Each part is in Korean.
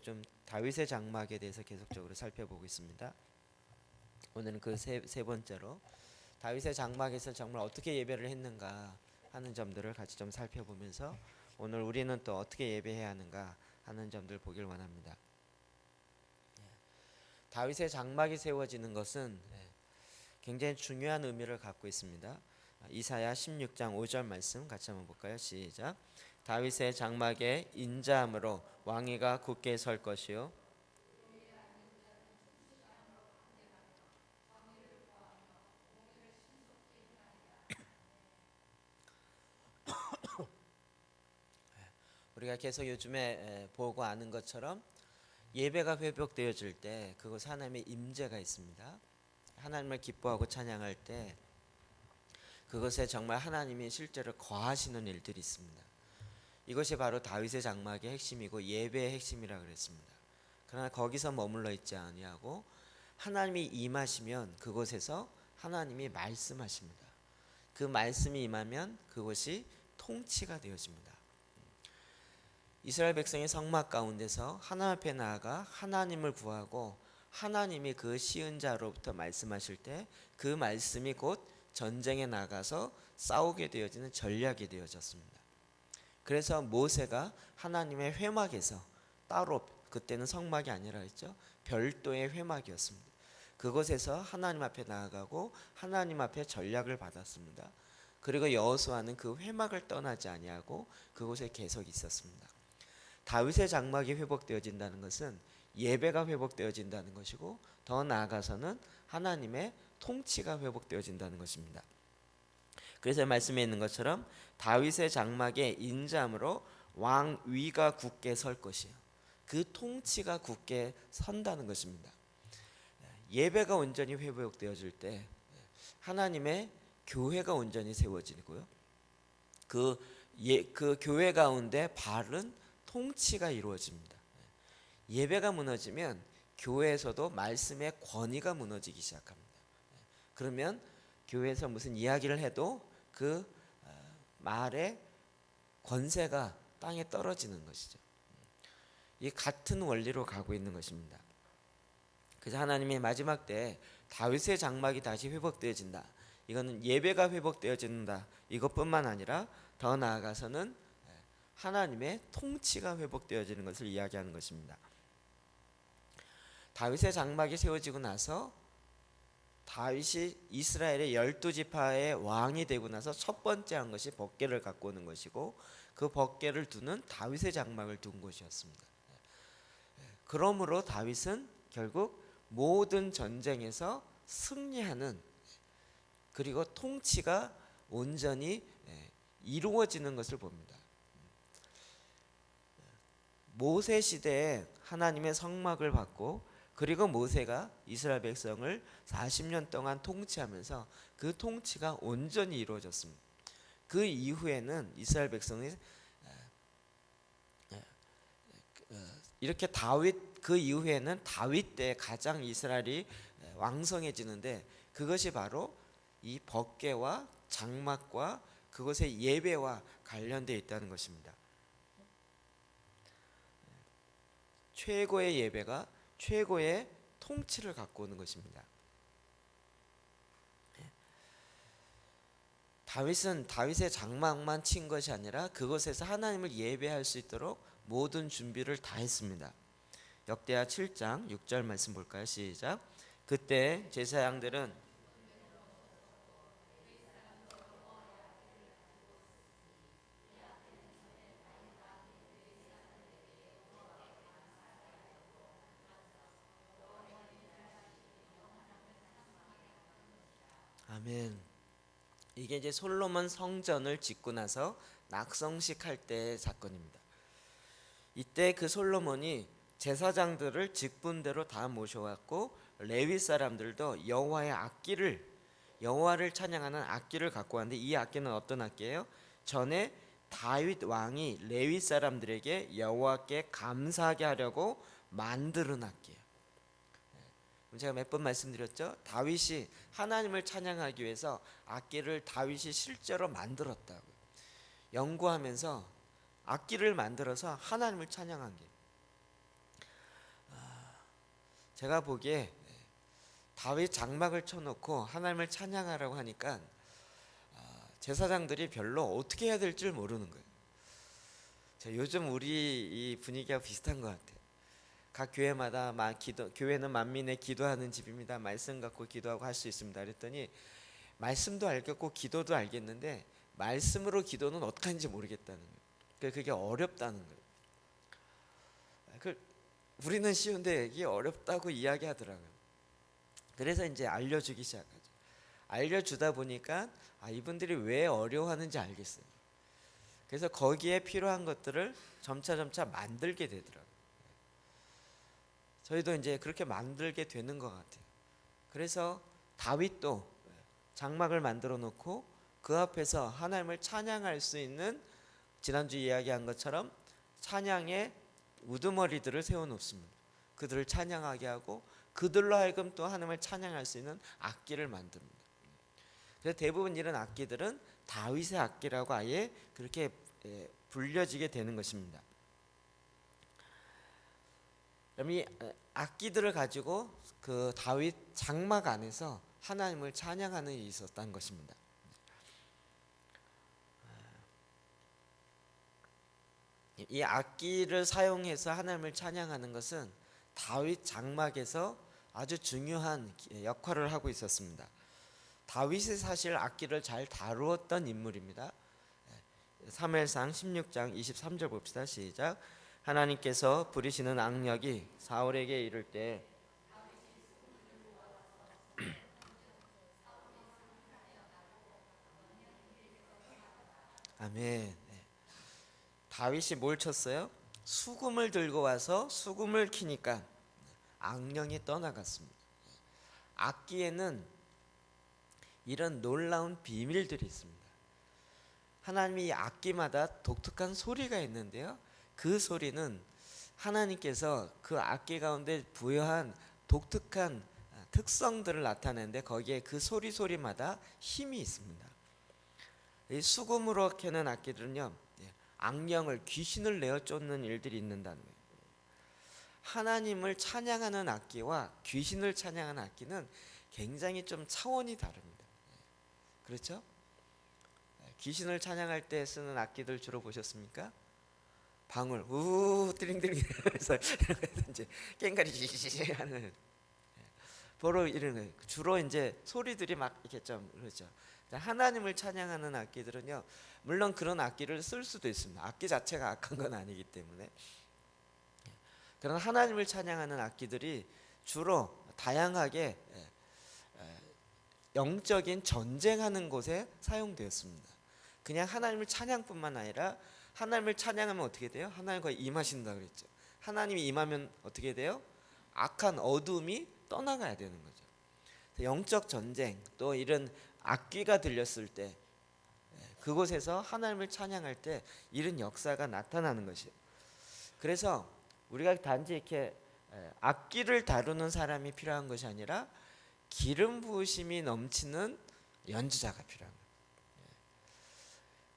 좀 다윗의 장막에 대해서 계속적으로 살펴보고 있습니다. 오늘은 그 세 번째로 다윗의 장막에서 정말 어떻게 예배를 했는가 하는 점들을 같이 좀 살펴보면서 오늘 우리는 또 어떻게 예배해야 하는가 하는 점들을 보길 원합니다. 다윗의 장막이 세워지는 것은 굉장히 중요한 의미를 갖고 있습니다. 이사야 16장 5절 말씀 같이 한번 볼까요? 시작. 다윗의 장막에 인자함으로 왕위가 굳게 설 것이요 우리가 계속 요즘에 보고 아는 것처럼 예배가 회복되어질 때 그곳 하나님의 임재가 있습니다. 하나님을 기뻐하고 찬양할 때 그것에 정말 하나님이 실제로 거하시는 일들이 있습니다. 이것이 바로 다윗의 장막의 핵심이고 예배의 핵심이라 그랬습니다. 그러나 거기서 머물러 있지 아니하고 하나님이 임하시면 그곳에서 하나님이 말씀하십니다. 그 말씀이 임하면 그것이 통치가 되어집니다. 이스라엘 백성이 성막 가운데서 하나님 앞에 나아가 하나님을 구하고 하나님이 그 시은자로부터 말씀하실 때 그 말씀이 곧 전쟁에 나가서 싸우게 되어지는 전략이 되어졌습니다. 그래서 모세가 하나님의 회막에서 따로, 그때는 성막이 아니라 했죠, 별도의 회막이었습니다. 그곳에서 하나님 앞에 나아가고 하나님 앞에 전략을 받았습니다. 그리고 여호수아는 그 회막을 떠나지 아니하고 그곳에 계속 있었습니다. 다윗의 장막이 회복되어진다는 것은 예배가 회복되어진다는 것이고 더 나아가서는 하나님의 통치가 회복되어진다는 것입니다. 그래서 말씀에 있는 것처럼 다윗의 장막에 인자함으로 왕위가 굳게 설 것이에요. 그 통치가 굳게 선다는 것입니다. 예배가 온전히 회복되어질 때 하나님의 교회가 온전히 세워지고요. 그 교회 가운데 바른 통치가 이루어집니다. 예배가 무너지면 교회에서도 말씀의 권위가 무너지기 시작합니다. 그러면 교회에서 무슨 이야기를 해도 그 말의 권세가 땅에 떨어지는 것이죠. 이 같은 원리로 가고 있는 것입니다. 그래서 하나님의 마지막 때 다윗의 장막이 다시 회복되어진다. 이거는 예배가 회복되어진다. 이것뿐만 아니라 더 나아가서는 하나님의 통치가 회복되어지는 것을 이야기하는 것입니다. 다윗의 장막이 세워지고 나서 다윗이 이스라엘의 12지파의 왕이 되고 나서 첫 번째 한 것이 법궤를 갖고 오는 것이고 그 법궤를 두는 다윗의 장막을 둔 곳이었습니다. 그러므로 다윗은 결국 모든 전쟁에서 승리하는, 그리고 통치가 온전히 이루어지는 것을 봅니다. 모세 시대에 하나님의 성막을 받고 그리고 모세가 이스라엘 백성을 40년 동안 통치하면서 그 통치가 온전히 이루어졌습니다. 그 이후에는 이스라엘 백성이 이렇게 그 이후에는 다윗 때 가장 이스라엘이 왕성해지는데 그것이 바로 이 법궤와 장막과 그것의 예배와 관련되어 있다는 것입니다. 최고의 예배가 최고의 통치를 갖고 오는 것입니다. 다윗은 다윗의 장막만 친 것이 아니라 그곳에서 하나님을 예배할 수 있도록 모든 준비를 다 했습니다. 역대하 7장 6절 말씀 볼까요? 시작. 그때 제사장들은 아멘. 이게 이제 솔로몬 성전을 짓고 나서 낙성식 할 때의 사건입니다. 이때 그 솔로몬이 제사장들을 직분대로 다 모셔왔고 레위 사람들도 여호와를 찬양하는 악기를 갖고 왔는데 이 악기는 어떤 악기예요? 전에 다윗 왕이 레위 사람들에게 여호와께 감사하게 하려고 만드는 악기예요. 제가 몇 번 말씀드렸죠. 다윗이 하나님을 찬양하기 위해서 악기를 다윗이 실제로 만들었다고. 연구하면서 악기를 만들어서 하나님을 찬양한 게. 제가 보기에 다윗 장막을 쳐놓고 하나님을 찬양하라고 하니까 제사장들이 별로 어떻게 해야 될지 모르는 거예요. 요즘 우리 이 분위기가 비슷한 것 같아요. 각 교회마다 교회는 만민의 기도하는 집입니다. 말씀 갖고 기도하고 할 수 있습니다. 그랬더니 말씀도 알겠고 기도도 알겠는데 말씀으로 기도는 어떻게 하는지 모르겠다는 거예요. 그게 어렵다는 거예요. 우리는 쉬운데 이게 어렵다고 이야기하더라고요. 그래서 이제 알려주기 시작하죠. 알려주다 보니까 이분들이 왜 어려워하는지 알겠어요. 그래서 거기에 필요한 것들을 점차 만들게 되더라고요. 저희도 이제 그렇게 만들게 되는 것 같아요. 그래서 다윗도 장막을 만들어 놓고 그 앞에서 하나님을 찬양할 수 있는, 지난주 이야기한 것처럼 찬양의 우두머리들을 세워놓습니다. 그들을 찬양하게 하고 그들로 하여금 또 하나님을 찬양할 수 있는 악기를 만듭니다. 그래서 대부분 이런 악기들은 다윗의 악기라고 아예 그렇게 불려지게 되는 것입니다. 그럼 이 악기들을 가지고 그 다윗 장막 안에서 하나님을 찬양하는 일이 있었다는 것입니다. 이 악기를 사용해서 하나님을 찬양하는 것은 다윗 장막에서 아주 중요한 역할을 하고 있었습니다. 다윗이 사실 악기를 잘 다루었던 인물입니다. 사무엘상 16장 23절 봅시다. 시작. 하나님께서 부리시는 악력이 사울에게 이를 때 아멘. 다윗이 뭘 쳤어요? 수금을 들고 와서 수금을 키니까 악령이 떠나갔습니다. 악기에는 이런 놀라운 비밀들이 있습니다. 하나님이 이 악기마다 독특한 소리가 있는데요, 그 소리는 하나님께서 그 악기 가운데 부여한 독특한 특성들을 나타내는데 거기에 그 소리마다 힘이 있습니다. 이 수금으로 켜는 악기들은요, 악령을, 귀신을 내어 쫓는 일들이 있는다는 거예요. 하나님을 찬양하는 악기와 귀신을 찬양하는 악기는 굉장히 좀 차원이 다릅니다. 그렇죠? 귀신을 찬양할 때 쓰는 악기들 주로 보셨습니까? 방울 우 띠링띠링 해서 이제 깽가리 지지지 하는, 보로 이런 거 주로 이제 소리들이 막 이렇게 좀 그렇죠. 하나님을 찬양하는 악기들은요, 물론 그런 악기를 쓸 수도 있습니다. 악기 자체가 악한 건 아니기 때문에. 그런 하나님을 찬양하는 악기들이 주로 다양하게 영적인 전쟁하는 곳에 사용되었습니다. 그냥 하나님을 찬양뿐만 아니라 하나님을 찬양하면 어떻게 돼요? 하나님과 임하신다 그랬죠. 하나님이 임하면 어떻게 돼요? 악한 어둠이 떠나가야 되는 거죠. 영적 전쟁, 또 이런 악기가 들렸을 때 그곳에서 하나님을 찬양할 때 이런 역사가 나타나는 것이에요. 그래서 우리가 단지 이렇게 악기를 다루는 사람이 필요한 것이 아니라 기름 부으심이 넘치는 연주자가 필요한 거예요.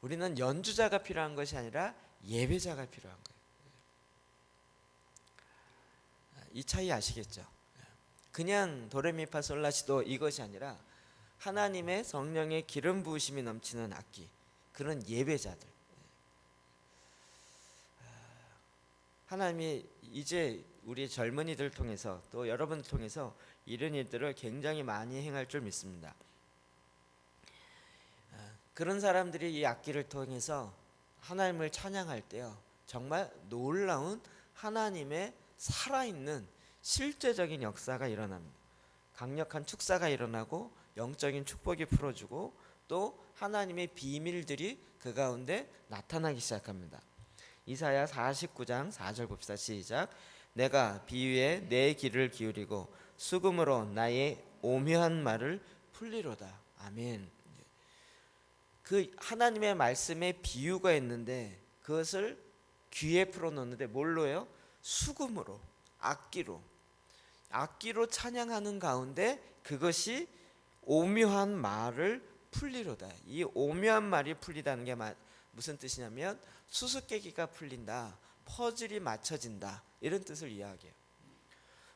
우리는 연주자가 필요한 것이 아니라 예배자가 필요한 거예요. 이 차이 아시겠죠? 그냥 도레미파솔라시도 이것이 아니라 하나님의 성령의 기름 부으심이 넘치는 악기, 그런 예배자들. 하나님이 이제 우리 젊은이들 통해서 또 여러분을 통해서 이런 일들을 굉장히 많이 행할 줄 믿습니다. 그런 사람들이 이 악기를 통해서 하나님을 찬양할 때요, 정말 놀라운 하나님의 살아있는 실제적인 역사가 일어납니다. 강력한 축사가 일어나고 영적인 축복이 풀어주고 또 하나님의 비밀들이 그 가운데 나타나기 시작합니다. 이사야 49장 4절 봅시다. 시작. 내가 비유에 내 귀를 기울이고 수금으로 나의 오묘한 말을 풀리로다. 아멘. 그 하나님의 말씀에 비유가 있는데 그것을 귀에 풀어놓는데 뭘로요? 수금으로, 악기로 찬양하는 가운데 그것이 오묘한 말을 풀리로다. 이 오묘한 말이 풀리다는 게 무슨 뜻이냐면 수수께끼가 풀린다, 퍼즐이 맞춰진다, 이런 뜻을 이야기해요.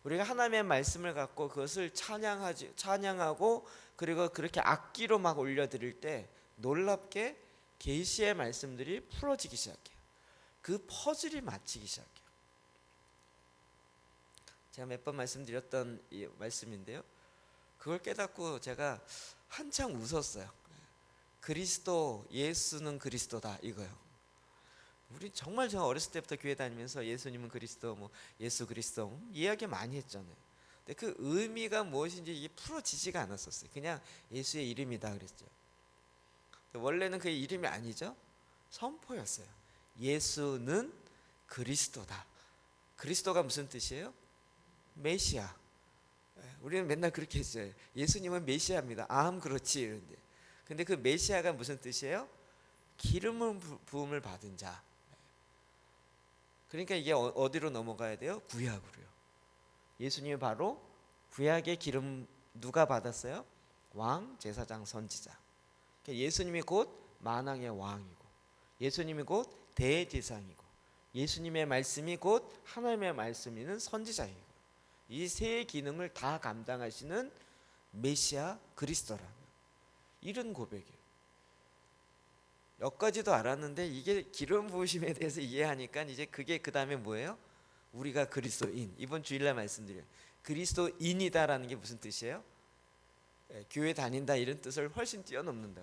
우리가 하나님의 말씀을 갖고 그것을 찬양하고 그리고 그렇게 악기로 막 올려드릴 때 놀랍게 계시의 말씀들이 풀어지기 시작해요. 그 퍼즐이 맞히기 시작해요. 제가 몇 번 말씀드렸던 이 말씀인데요. 그걸 깨닫고 제가 한창 웃었어요. 그리스도, 예수는 그리스도다 이거요. 우리 정말 저 어렸을 때부터 교회 다니면서 예수님은 그리스도, 뭐 예수 그리스도 이야기 많이 했잖아요. 근데 그 의미가 무엇인지 이게 풀어지지가 않았었어요. 그냥 예수의 이름이다 그랬죠. 원래는 그 이름이 아니죠. 선포였어요. 예수는 그리스도다. 그리스도가 무슨 뜻이에요? 메시아. 우리는 맨날 그렇게 했어요. 예수님은 메시아입니다. 그렇지 이런데. 근데 그 메시아가 무슨 뜻이에요? 기름을 부음을 받은 자. 그러니까 이게 어디로 넘어가야 돼요? 구약으로요. 예수님이 바로 구약의 기름 누가 받았어요? 왕, 제사장, 선지자. 그러니까 예수님이 곧 만왕의 왕이고, 예수님이 곧 대제사장이고, 예수님의 말씀이 곧 하나님의 말씀이는 선지자이고, 이 세 기능을 다 감당하시는 메시아 그리스도라는 이런 고백이에요. 여기까지도 알았는데 이게 기름 부으심에 대해서 이해하니까 이제 그게 그 다음에 뭐예요? 우리가 그리스도인. 이번 주일날 말씀드려요. 그리스도인이다라는 게 무슨 뜻이에요? 교회 다닌다 이런 뜻을 훨씬 뛰어넘는다.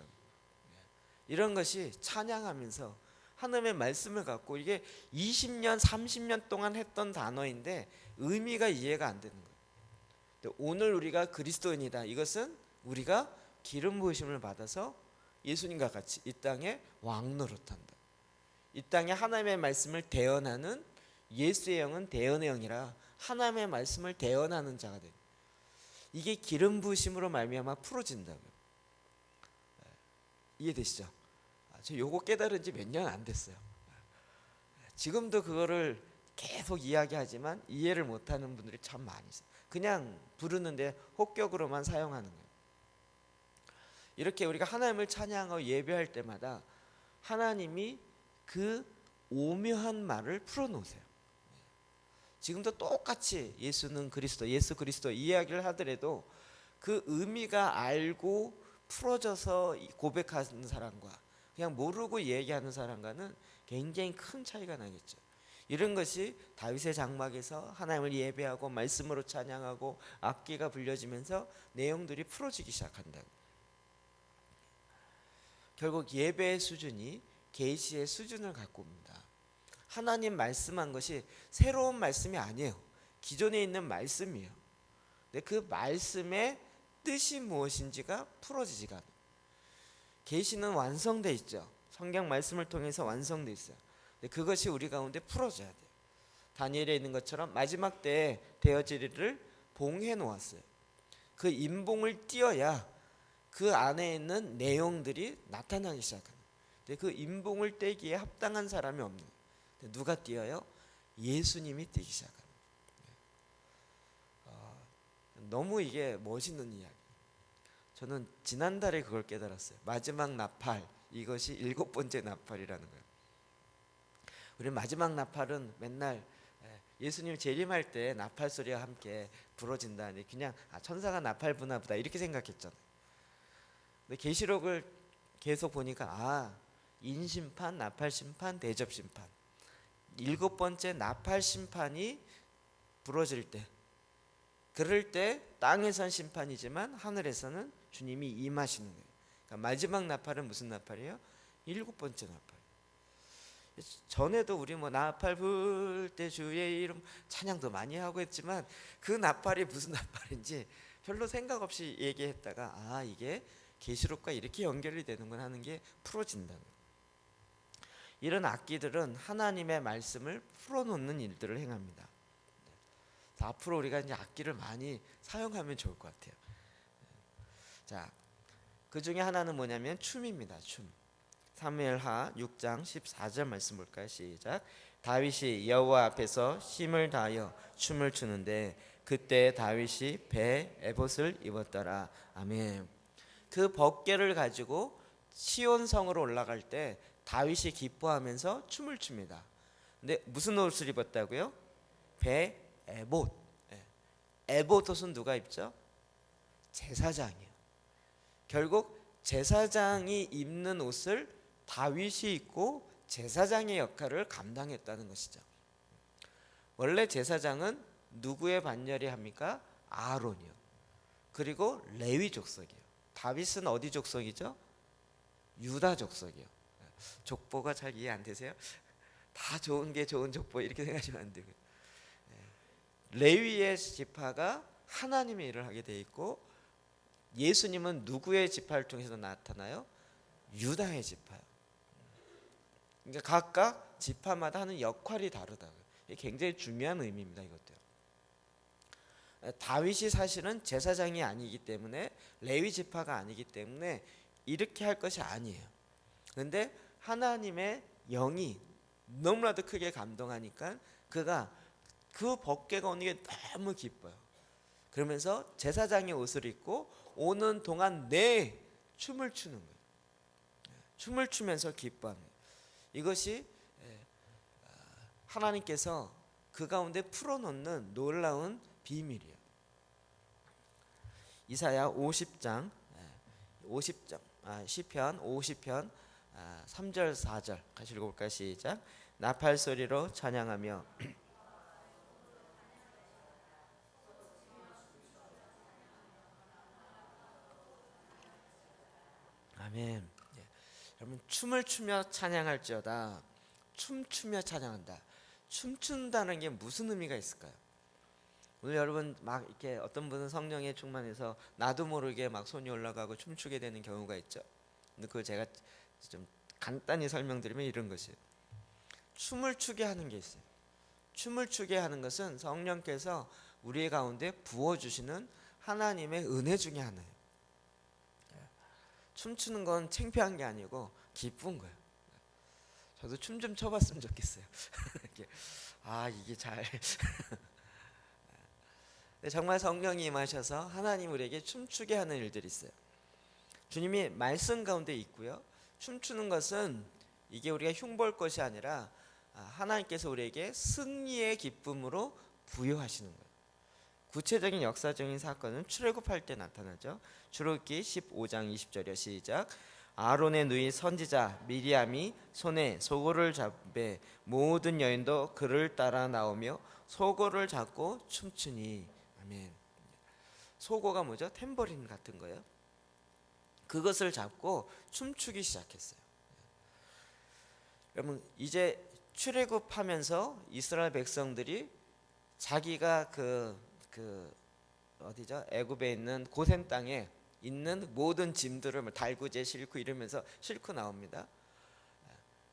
이런 것이 찬양하면서 하나님의 말씀을 갖고 이게 20년 30년 동안 했던 단어인데 의미가 이해가 안 되는 거예요. 오늘 우리가 그리스도인이다. 이것은 우리가 기름 부으심을 받아서 예수님과 같이 이 땅에 왕 노릇한다. 이 땅에 하나님의 말씀을 대언하는 예수의 영은 대언의 영이라 하나님의 말씀을 대언하는 자가 돼. 이게 기름 부으심으로 말미암아 풀어진다고요. 이해되시죠? 저 요거 깨달은 지 몇 년 안 됐어요. 지금도 그거를 계속 이야기하지만 이해를 못하는 분들이 참 많이 있어요. 그냥 부르는데 혹격으로만 사용하는 거예요. 이렇게 우리가 하나님을 찬양하고 예배할 때마다 하나님이 그 오묘한 말을 풀어놓으세요. 지금도 똑같이 예수는 그리스도, 예수 그리스도 이야기를 하더라도 그 의미가 알고 풀어져서 고백하는 사람과 그냥 모르고 얘기하는 사람과는 굉장히 큰 차이가 나겠죠. 이런 것이 다윗의 장막에서 하나님을 예배하고 말씀으로 찬양하고 악기가 불려지면서 내용들이 풀어지기 시작한다고. 결국 예배의 수준이 계시의 수준을 갖고 옵니다. 하나님 말씀한 것이 새로운 말씀이 아니에요. 기존에 있는 말씀이에요. 근데 그 말씀의 뜻이 무엇인지가 풀어지지가 않아요. 계시는 완성돼 있죠. 성경 말씀을 통해서 완성돼 있어요. 근데 그것이 우리 가운데 풀어져야 돼요. 다니엘에 있는 것처럼 마지막 때에 되어지리를 봉해 놓았어요. 그 인봉을 띄어야 그 안에 있는 내용들이 나타나기 시작합니다. 근데 그 인봉을 떼기에 합당한 사람이 없는 거예요. 누가 띄어요? 예수님이 띄기 시작합니다. 너무 이게 멋있는 이야기. 저는 지난달에 그걸 깨달았어요. 마지막 나팔, 이것이 7번째 나팔이라는 거예요. 우리 마지막 나팔은 맨날 예수님 재림할 때 나팔 소리와 함께 부러진다니 그냥 천사가 나팔 부나 보다 이렇게 생각했잖아요. 근데 계시록을 계속 보니까 인심판, 나팔심판, 대접심판 7번째 나팔심판이 부러질 때, 그럴 때 땅에선 심판이지만 하늘에서는 주님이 임하시는 거예요. 그러니까 마지막 나팔은 무슨 나팔이에요? 7번째 나팔. 전에도 우리 나팔 불 때 주의 이름 찬양도 많이 하고 했지만 그 나팔이 무슨 나팔인지 별로 생각 없이 얘기했다가 이게 계시록과 이렇게 연결이 되는구나 하는 게 풀어진다는 거예요. 이런 악기들은 하나님의 말씀을 풀어놓는 일들을 행합니다. 앞으로 우리가 이제 악기를 많이 사용하면 좋을 것 같아요. 자, 그 중에 하나는 뭐냐면 춤입니다. 춤. 사무엘하 6장 14절 말씀 볼까요? 시작. 다윗이 여호와 앞에서 힘을 다하여 춤을 추는데 그때 다윗이 배 에봇을 입었더라. 아멘. 그 벗개를 가지고 시온성으로 올라갈 때 다윗이 기뻐하면서 춤을 춥니다. 근데 무슨 옷을 입었다고요? 배 에봇. 에봇옷은 누가 입죠? 제사장이요. 결국 제사장이 입는 옷을 다윗이 입고 제사장의 역할을 감당했다는 것이죠. 원래 제사장은 누구의 반열에 합니까? 아론이요. 그리고 레위 족속이요. 다윗은 어디 족속이죠? 유다 족속이요. 족보가 잘 이해 안 되세요? 다 좋은 게 좋은 족보 이렇게 생각하시면 안 되고요. 레위의 지파가 하나님의 일을 하게 돼 있고, 예수님은 누구의 지파를 통해서 나타나요? 유다의 지파요. 그러니까 각각 지파마다 하는 역할이 다르다고요. 이게 굉장히 중요한 의미입니다. 이것도요. 다윗이 사실은 제사장이 아니기 때문에, 레위 지파가 아니기 때문에 이렇게 할 것이 아니에요. 그런데 하나님의 영이 너무나도 크게 감동하니까 그가 그 법궤가 오는 게 너무 기뻐요. 그러면서 제사장의 옷을 입고 오는 동안 내 춤을 추는 거예요. 춤을 추면서 기뻐합니다. 이것이 하나님께서 그 가운데 풀어놓는 놀라운 비밀이에요. 이사야 50장 시편 50편 3절 4절 같이 읽어볼까요? 시작. 나팔 소리로 찬양하며 아멘. 여러분, 춤을 추며 찬양할지어다. 춤추며 찬양한다. 춤춘다는 게 무슨 의미가 있을까요? 오늘 여러분 막 이렇게 어떤 분은 성령에 충만해서 나도 모르게 막 손이 올라가고 춤추게 되는 경우가 있죠. 근데 그걸 제가 좀 간단히 설명드리면 이런 것이에요. 춤을 추게 하는 게 있어요. 춤을 추게 하는 것은 성령께서 우리 가운데 부어주시는 하나님의 은혜 중에 하나예요. 춤추는 건 창피한 게 아니고 기쁜 거예요. 저도 춤 좀 춰봤으면 좋겠어요. 이게 잘 정말 성령이 임하셔서 하나님 우리에게 춤추게 하는 일들이 있어요. 주님이 말씀 가운데 있고요. 춤추는 것은 이게 우리가 흉볼 것이 아니라 하나님께서 우리에게 승리의 기쁨으로 부여하시는 거예요. 구체적인 역사적인 사건은 출애굽할 때 나타나죠. 출애굽기 15장 20절이요. 시작. 아론의 누이 선지자 미리암이 손에 소고를 잡되 모든 여인도 그를 따라 나오며 소고를 잡고 춤추니. 아멘. 소고가 뭐죠? 탬버린 같은 거예요. 그것을 잡고 춤추기 시작했어요. 여러분, 이제 출애굽하면서 이스라엘 백성들이 자기가 어디죠? 애굽에 있는 고센 땅에 있는 모든 짐들을 달구지에 싣고 이러면서 싣고 나옵니다.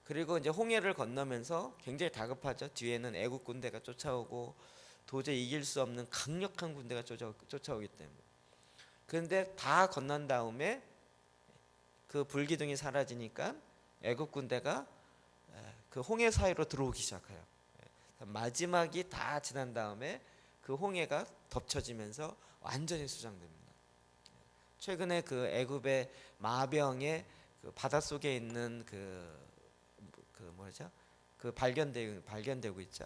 그리고 이제 홍해를 건너면서 굉장히 다급하죠. 뒤에는 애굽 군대가 쫓아오고 도저히 이길 수 없는 강력한 군대가 쫓아오기 때문에. 그런데 다 건넌 다음에 그 불기둥이 사라지니까 애굽 군대가 그 홍해 사이로 들어오기 시작해요. 마지막이 다 지난 다음에 그 홍해가 덮쳐지면서 완전히 수장됩니다. 최근에 그 애굽의 마병의 그 바닷속에 있는 발견되고 있죠.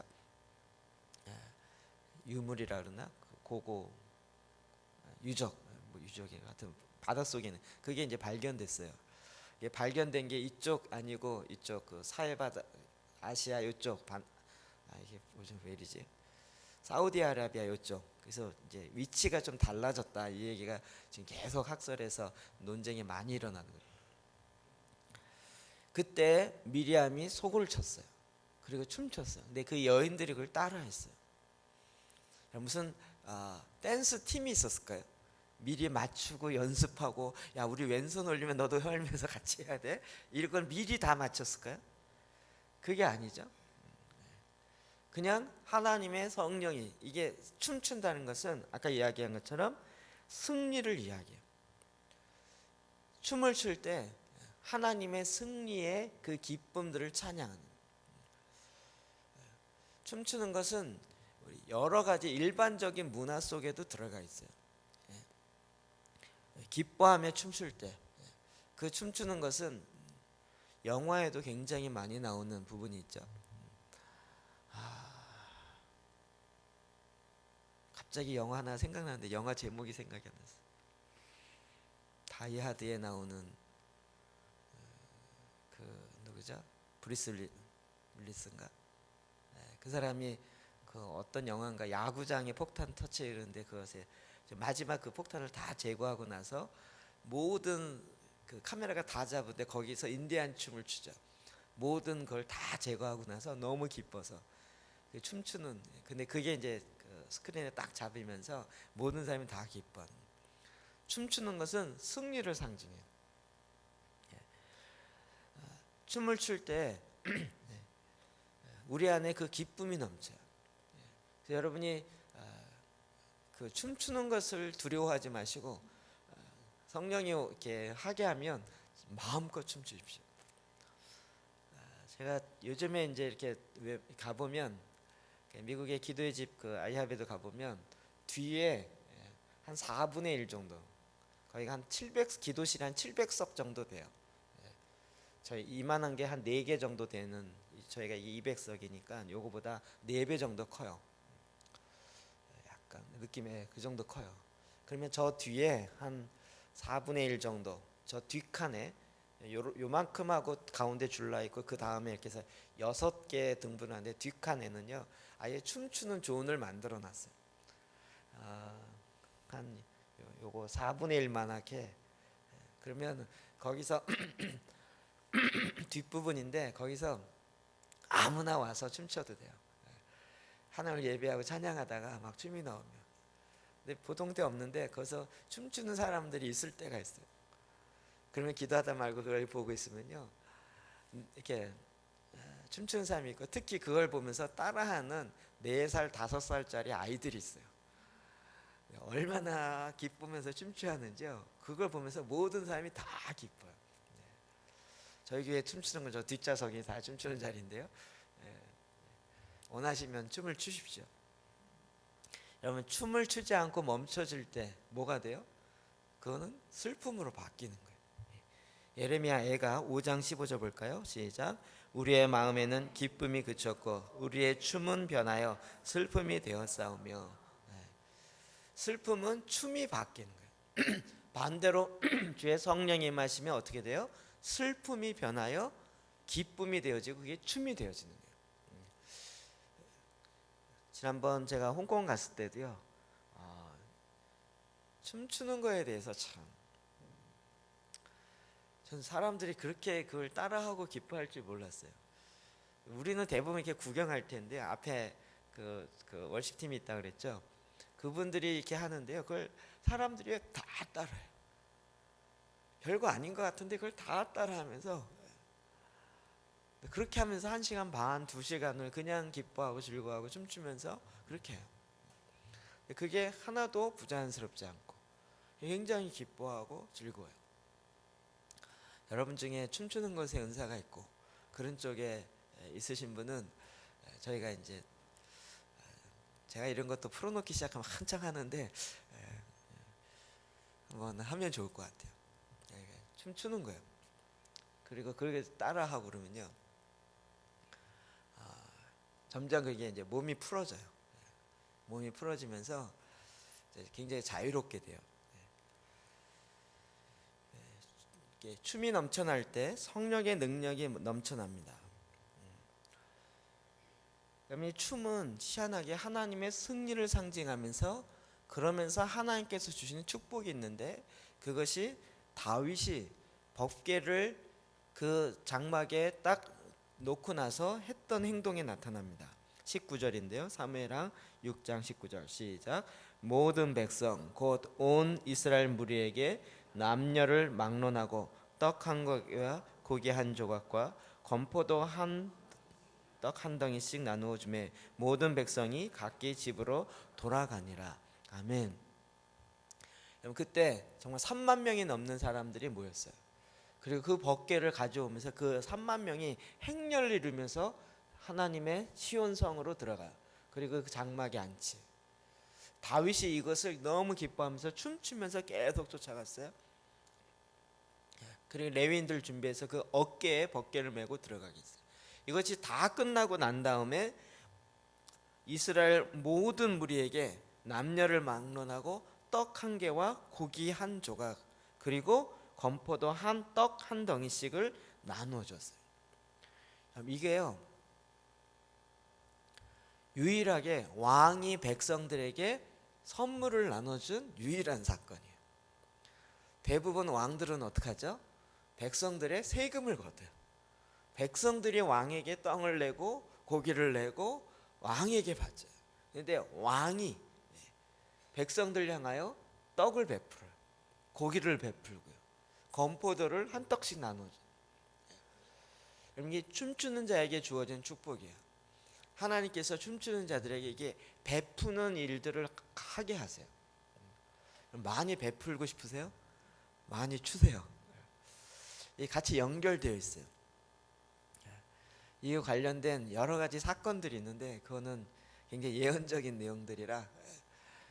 유물이라 그러나 고고 유적 유적이 같은 바닷속에는 그게 이제 발견됐어요. 이게 발견된 게 이쪽 아니고 이쪽 그 사해바다 아시아 이쪽 이게 요즘 왜 이러지? 사우디아라비아 이쪽. 그래서 이제 위치가 좀 달라졌다 이 얘기가 지금 계속 학설에서 논쟁이 많이 일어나는 거예요. 그때 미리암이 소고를 쳤어요. 그리고 춤췄어요. 근데 그 여인들이 그걸 따라했어요. 무슨 댄스 팀이 있었을까요? 미리 맞추고 연습하고, 야 우리 왼손 올리면 너도 헐면서 같이 해야 돼. 이걸 미리 다 맞췄을까요? 그게 아니죠. 그냥 하나님의 성령이, 이게 춤춘다는 것은 아까 이야기한 것처럼 승리를 이야기해요. 춤을 출 때 하나님의 승리의 그 기쁨들을 찬양하는. 춤추는 것은 여러 가지 일반적인 문화 속에도 들어가 있어요. 기뻐하며 춤출 때 그 춤추는 것은 영화에도 굉장히 많이 나오는 부분이 있죠. 갑자기 영화 하나 생각나는데 영화 제목이 생각이 안 났어요. 다이하드에 나오는 그 누구죠? 브루스 윌리스인가? 그 사람이 그 어떤 영화인가 야구장에 폭탄 터치는데 그것에 마지막 그 폭탄을 다 제거하고 나서 모든 그 카메라가 다 잡은데 거기서 인디안 춤을 추죠. 모든 걸 다 제거하고 나서 너무 기뻐서 춤추는. 근데 그게 이제 그 스크린에 딱 잡히면서 모든 사람이 다 기뻐하는. 춤추는 것은 승리를 상징해요. 춤을 출 때 우리 안에 그 기쁨이 넘쳐요. 여러분이 그 춤추는 것을 두려워하지 마시고 성령이 이렇게 하게 하면 마음껏 춤추십시오. 제가 요즘에 이제 이렇게 가보면 미국의 기도의 집 그 아이하베도 가보면 뒤에 한 4분의 1 정도, 거의 한 700 기도실이 한 700석 정도 돼요. 저희 이만한 게 한 4개 정도 되는, 저희가 200석이니까 요거보다 4배 정도 커요. 약간 느낌에 그 정도 커요. 그러면 저 뒤에 한 4분의 1 정도, 저 뒷칸에 요만큼하고 가운데 줄라 있고 그 다음에 이렇게 해서 6개 등분하는데 뒷칸에는요 아예 춤추는 존을 만들어 놨어요. 한 요거 4분의 1만하게. 그러면 거기서 뒷부분인데 거기서 아무나 와서 춤춰도 돼요. 하나님을 예배하고 찬양하다가 막 춤이 나오면. 근데 보통 때 없는데 거기서 춤추는 사람들이 있을 때가 있어요. 그러면 기도하다 말고 그걸 보고 있으면요 이렇게 춤추는 사람이 있고, 특히 그걸 보면서 따라하는 4살 5살짜리 아이들이 있어요. 얼마나 기쁘면서 춤추하는지요. 그걸 보면서 모든 사람이 다 기뻐요. 저희 교회 춤추는 건 저 뒷좌석이 다 춤추는 자리인데요. 원하시면 춤을 추십시오. 여러분, 춤을 추지 않고 멈춰질 때 뭐가 돼요? 그거는 슬픔으로 바뀌는 거예요. 예레미야 애가 5장 15절 볼까요? 시작. 우리의 마음에는 기쁨이 그쳤고 우리의 춤은 변하여 슬픔이 되었사오며. 슬픔은 춤이 바뀌는 거예요. 반대로 주의 성령이 임하시면 어떻게 돼요? 슬픔이 변하여 기쁨이 되어지고 그게 춤이 되어지는 거예요. 지난번 제가 홍콩 갔을 때도요 춤추는 거에 대해서 전 사람들이 그렇게 그걸 따라하고 기뻐할 줄 몰랐어요. 우리는 대부분 이렇게 구경할 텐데 앞에 그 월십팀이 있다 그랬죠. 그분들이 이렇게 하는데요 그걸 사람들이 다 따라해요. 별거 아닌 것 같은데 그걸 다 따라하면서 그렇게 하면서 1시간 반, 2시간을 그냥 기뻐하고 즐거워하고 춤추면서 그렇게 해요. 그게 하나도 부자연스럽지 않고 굉장히 기뻐하고 즐거워요. 여러분 중에 춤추는 것에 은사가 있고 그런 쪽에 있으신 분은 저희가 이제 제가 이런 것도 풀어놓기 시작하면 한창 하는데 한번 하면 좋을 것 같아요. 춤추는 거예요. 그리고 그렇게 따라하고 그러면요 점점 그게 이제 몸이 풀어져요. 몸이 풀어지면서 굉장히 자유롭게 돼요. 춤이 넘쳐날 때 성령의 능력이 넘쳐납니다. 그러면 이 춤은 희한하게 하나님의 승리를 상징하면서, 그러면서 하나님께서 주시는 축복이 있는데, 그것이 다윗이 법궤를 그 장막에 딱 놓고 나서 했던 행동에 나타납니다. 19절인데요 사무엘상 6장 19절 시작. 모든 백성 곧 온 이스라엘 무리에게 남녀를 막론하고 떡 한 고기와 고기 한 조각과 건포도 떡 한 덩이씩 나누어 주매 모든 백성이 각기 집으로 돌아가니라. 아멘. 그때 정말 3만 명이 넘는 사람들이 모였어요. 그리고 그 법궤를 가져오면서 그 3만 명이 행렬을 이루면서 하나님의 시온성으로 들어가요. 그리고 그 장막에 앉지. 다윗이 이것을 너무 기뻐하면서 춤추면서 계속 쫓아갔어요. 그리고 레위인들 준비해서 그 어깨에 법궤를 메고 들어가게 했어요. 이것이 다 끝나고 난 다음에 이스라엘 모든 무리에게 남녀를 막론하고 떡 한 개와 고기 한 조각 그리고 건포도 떡 한 덩이씩을 나누어 줬어요. 이게요, 유일하게 왕이 백성들에게 선물을 나눠준 유일한 사건이에요. 대부분 왕들은 어떻게 하죠? 백성들의 세금을 걷어요. 백성들이 왕에게 떡을 내고 고기를 내고 왕에게 바쳐요. 그런데 왕이 백성들 향하여 떡을 베풀어요. 고기를 베풀고요. 건포도를 한 떡씩 나눠줘요. 이게 춤추는 자에게 주어진 축복이에요. 하나님께서 춤추는 자들에게 이게 베푸는 일들을 하게 하세요. 많이 베풀고 싶으세요? 많이 추세요. 같이 연결되어 있어요. 이와 관련된 여러 가지 사건들이 있는데 그거는 굉장히 예언적인 내용들이라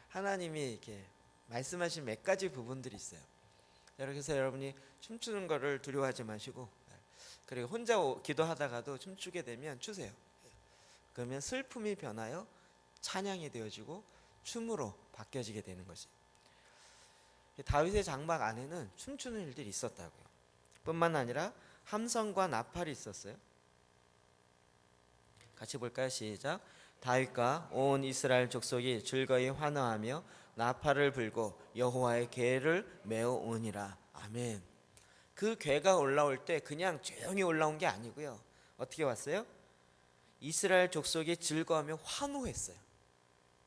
하나님이 이렇게 말씀하신 몇 가지 부분들이 있어요. 그래서 여러분이 춤추는 거를 두려워하지 마시고, 그리고 혼자 기도하다가도 춤추게 되면 추세요. 그러면 슬픔이 변하여 찬양이 되어지고 춤으로 바뀌어지게 되는 것이. 다윗의 장막 안에는 춤추는 일들이 있었다고요. 뿐만 아니라 함성과 나팔이 있었어요. 같이 볼까요? 시작. 다윗과 온 이스라엘 족속이 즐거이 환호하며 나팔을 불고 여호와의 궤를 메어오니라. 아멘. 그 궤가 올라올 때 그냥 조용히 올라온 게 아니고요. 어떻게 왔어요? 이스라엘 족속이 즐거워하며 환호했어요.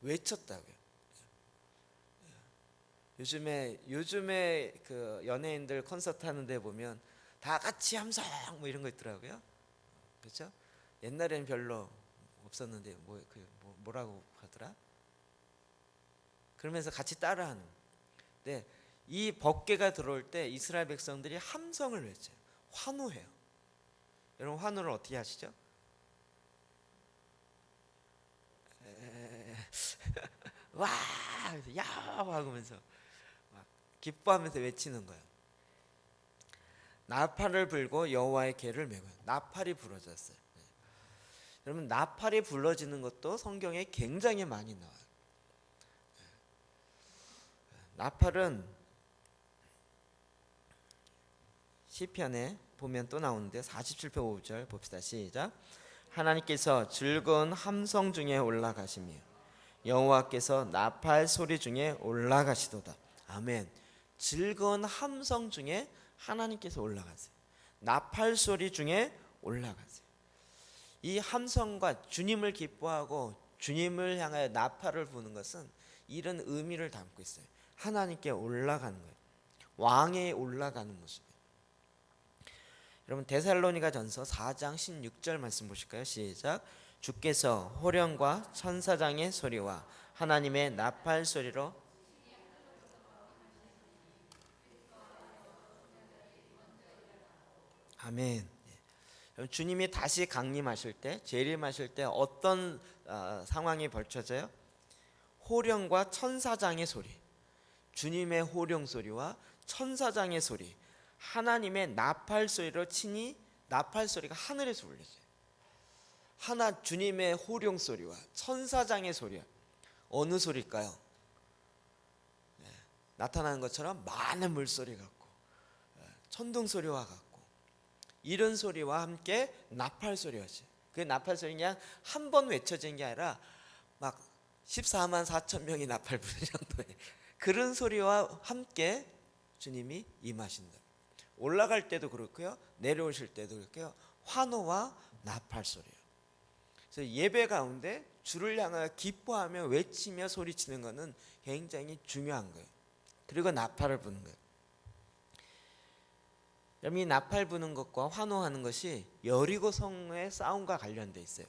외쳤다고요. 요즘에 그 연예인들 콘서트 하는데 보면 다 같이 함성 뭐 이런 거 있더라고요. 그렇죠? 옛날에는 별로 없었는데 뭐라고 하더라? 그러면서 같이 따라하는. 근데 이 법궤가 들어올 때 이스라엘 백성들이 함성을 외쳐요. 환호해요. 여러분 환호를 어떻게 하시죠? 와, 야 하면서 막 기뻐하면서 외치는 거예요. 나팔을 불고 여호와의 궤를 메고요. 나팔이 부러졌어요. 여러분 나팔이 불러지는 것도 성경에 굉장히 많이 나와요. 나팔은 시편에 보면 또 나오는데 47편 5절 봅시다. 시작. 하나님께서 즐거운 함성 중에 올라가시며 여호와께서 나팔 소리 중에 올라가시도다. 아멘. 즐거운 함성 중에 하나님께서 올라가세요. 나팔 소리 중에 올라가세요. 이 함성과 주님을 기뻐하고 주님을 향하여 나팔을 부는 것은 이런 의미를 담고 있어요. 하나님께 올라가는 거예요. 왕에 올라가는 모습이에요. 여러분 데살로니가 전서 4장 16절 말씀 보실까요? 시작. 주께서 호령과 천사장의 소리와 하나님의 나팔 소리로 아멘. 주님이 다시 강림하실 때, 재림하실 때 어떤 상황이 벌쳐져요? 호령과 천사장의 소리, 주님의 호령 소리와 천사장의 소리, 하나님의 나팔 소리로 치니 나팔 소리가 하늘에서 울려져요. 주님의 호령 소리와 천사장의 소리와 어느 소리일까요? 나타나는 것처럼 많은 물소리 같고 천둥 소리와 같고 이런 소리와 함께 나팔 소리였어요. 그 나팔 소리 그냥 한 번 외쳐진 게 아니라 막 14만 4천 명이 나팔 부는 정도의 그런 소리와 함께 주님이 임하신다. 올라갈 때도 그렇고요, 내려오실 때도 그렇고요, 환호와 나팔 소리예요. 그래서 예배 가운데 주를 향하여 기뻐하며 외치며 소리치는 것은 굉장히 중요한 거예요. 그리고 나팔을 부는 거예요. 이 나팔 부는 것과 환호하는 것이 여리고 성의 싸움과 관련되어 있어요.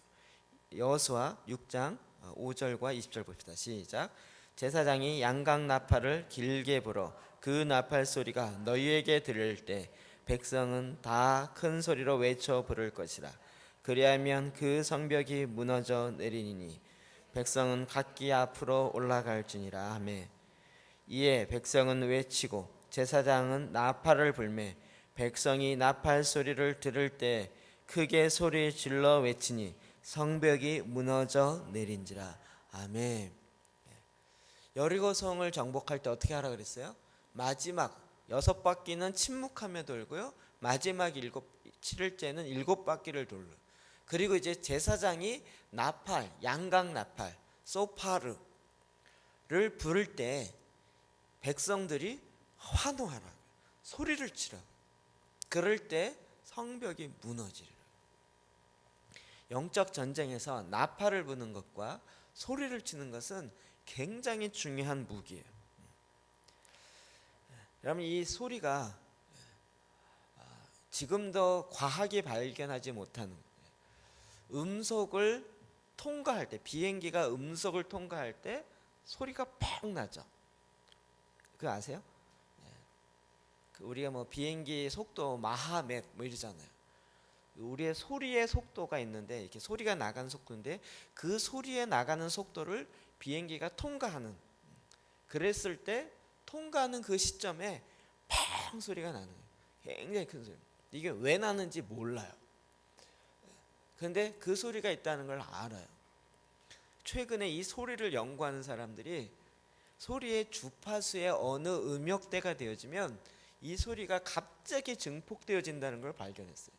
여호수아 6장 5절과 20절 봅시다. 시작. 제사장이 양각 나팔을 길게 불어 그 나팔 소리가 너희에게 들릴 때 백성은 다 큰 소리로 외쳐 부를 것이라. 그리하면 그 성벽이 무너져 내리니 백성은 각기 앞으로 올라갈지니라 하매 이에 백성은 외치고 제사장은 나팔을 불매 백성이 나팔 소리를 들을 때 크게 소리 질러 외치니 성벽이 무너져 내린지라. 아멘. 여리고성을 정복할 때 어떻게 하라 그랬어요? 마지막 6바퀴는 침묵하며 돌고요. 마지막 7일째는 7바퀴를 돌려. 그리고 이제 제사장이 나팔, 양각 나팔, 소파르를 부를 때 백성들이 환호하라, 소리를 치라. 그럴 때 성벽이 무너지리라. 영적 전쟁에서 나팔을 부는 것과 소리를 치는 것은 굉장히 중요한 무기예요. 여러분, 이 소리가 지금도 과학이 발견하지 못하는 음속을 통과할 때, 비행기가 음속을 통과할 때 소리가 펑 나죠. 그거 아세요? 우리가 뭐 비행기 속도 마하멧 뭐 이러잖아요. 우리의 소리의 속도가 있는데, 이렇게 소리가 나가는 속도인데 그 소리에 나가는 속도를 비행기가 통과하는, 그랬을 때 통과하는 그 시점에 팡 소리가 나는 거예요. 굉장히 큰 소리. 이게 왜 나는지 몰라요. 그런데 그 소리가 있다는 걸 알아요. 최근에 이 소리를 연구하는 사람들이 소리의 주파수의 어느 음역대가 되어지면 이 소리가 갑자기 증폭되어진다는 걸 발견했어요.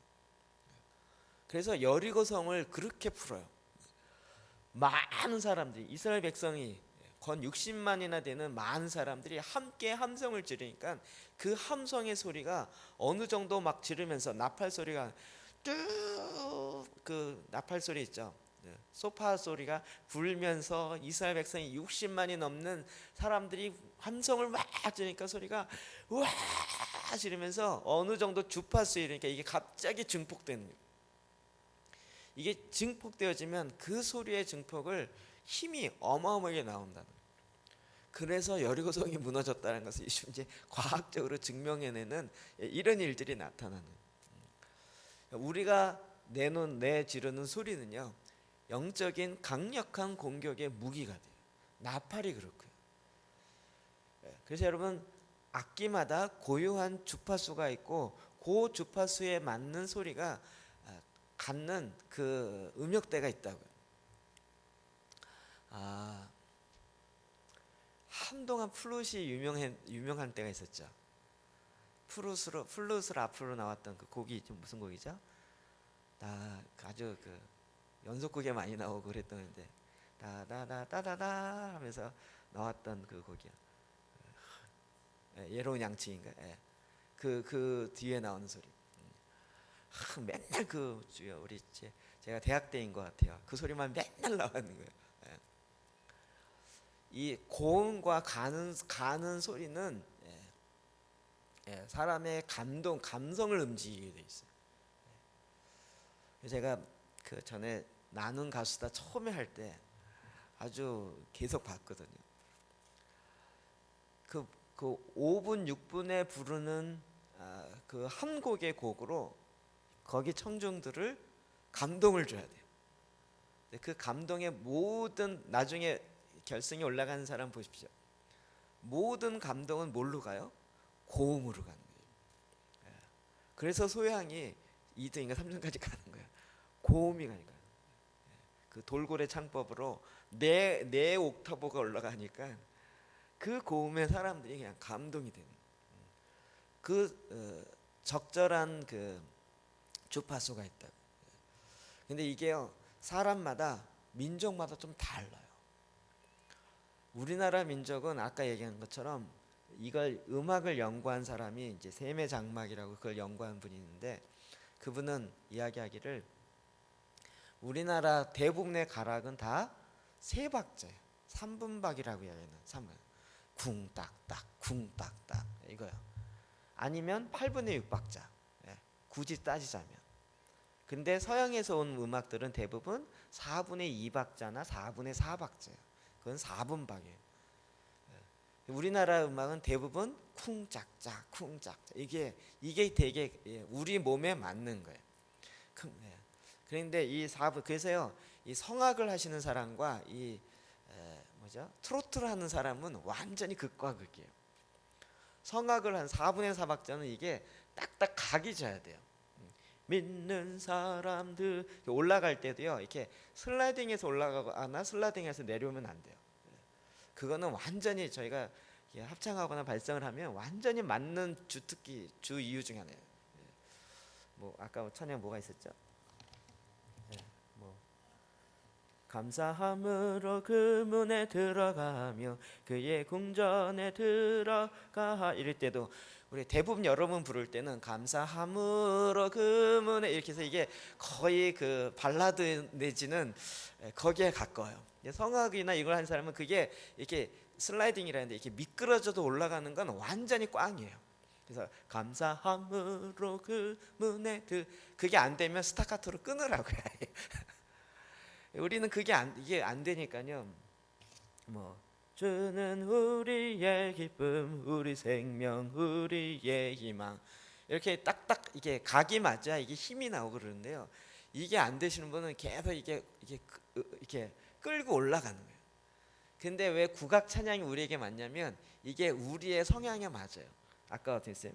그래서 여리고성을 그렇게 풀어요. 많은 사람들이, 이스라엘 백성이 건 60만이나 되는 많은 사람들이 함께 함성을 지르니까 그 함성의 소리가 어느 정도 막 지르면서 나팔 소리가 뚝, 그 나팔 소리 있죠. 소파 소리가 불면서 이스라엘 백성이 60만이 넘는 사람들이 함성을 막 지르니까 소리가 와 지르면서 어느 정도 주파수에 이르니까 이게 갑자기 증폭되는 거예요. 이게 증폭되어지면 그 소리의 증폭을 힘이 어마어마하게 나온다는 거예요. 그래서 여리고성이 무너졌다는 것을 이제 과학적으로 증명해내는 이런 일들이 나타나는 거예요. 우리가 내지르는 소리는요, 영적인 강력한 공격의 무기가 돼요. 나팔이 그렇고요. 그래서 여러분, 악기마다 고유한 주파수가 있고 그 주파수에 맞는 소리가 갖는 그 음역대가 있다고요. 한동안 플룻이 유명한 때가 있었죠. 플룻을 앞으로 나왔던 그 곡이 좀 무슨 곡이죠? 아주 그 연속곡에 많이 나오고 그랬던데, 따다다다다다 하면서 나왔던 그 곡이야. 예로운 양치인가? 그 뒤에 나오는 소리. 맨날 그 우리 제가 대학 때인 것 같아요. 그 소리만 맨날 나왔는 거예요. 이 고음과 가는 소리는 사람의 감성을 움직이게 돼 있어요. 제가 그 전에 나는 가수다 처음에 할 때 아주 계속 봤거든요. 그 5분 6분에 부르는 그 한 곡의 곡으로 거기 청중들을 감동을 줘야 돼요. 그 감동의 모든, 나중에 결승에 올라가는 사람 보십시오. 모든 감동은 뭘로 가요? 고음으로 가는 거예요. 그래서 소양이 2등인가 3등까지 가는 거예요. 고음이 가니까. 그 돌고래 창법으로 네 옥타브가 올라가니까 그 고음에 사람들이 그냥 감동이 되는 그 적절한 그 주파수가 있다. 근데 이게요, 사람마다 민족마다 좀 달라요. 우리나라 민족은 아까 얘기한 것처럼 이걸 음악을 연구한 사람이 이제 세메 장막이라고 그걸 연구한 분이 있는데, 그분은 이야기하기를 우리나라 대부분의 가락은 다 세 박자예요. 3분박이라고 이야기하는 3분. 쿵딱딱 쿵딱딱 이거요. 아니면 8분의 6박자. 굳이 따지자면. 근데 서양에서 온 음악들은 대부분 4분의 2박자나 4분의 4박자예요. 그건 4분박이에요. 우리나라 음악은 대부분 쿵짝짝 쿵짝짝, 이게 되게 우리 몸에 맞는 거예요. 그런데 이 4분, 그래서요, 이 성악을 하시는 사람과 이 트로트를 하는 사람은 완전히 극과 극이에요. 성악을 한 4분의 4박자는 이게 딱딱 각이 져야 돼요. 믿는 사람들 올라갈 때도요, 이렇게 슬라이딩해서 올라가거나 슬라이딩해서 내려오면 안 돼요. 그거는 완전히 저희가 합창하거나 발성을 하면 완전히 맞는 주특기 주 이유 중에 하나예요. 뭐 아까 찬양 뭐가 있었죠? 뭐 감사함으로 그 문에 들어가며 그의 궁전에 들어가 이럴 때도 우리 대부분 여러분 부를 때는 감사함으로 그 문에 이렇게 해서 이게 거의 그 발라드 내지는 거기에 가까워요. 성악이나 이걸 한 사람은 그게 이렇게 슬라이딩이라는데 이렇게 미끄러져도 올라가는 건 완전히 꽝이에요. 그래서 감사함으로 그 문에 그게 안 되면 스타카토로 끊으라고요. 우리는 이게 안 되니까요. 뭐 주는 우리의 기쁨, 우리 생명, 우리의 희망 이렇게 딱딱 이게 각이 맞아 이게 힘이 나오고 그러는데요. 이게 안 되시는 분은 계속 이게 끌고 올라가는 거예요. 근데 왜 국악 찬양이 우리에게 맞냐면 이게 우리의 성향에 맞아요. 아까 어떻게 했어요?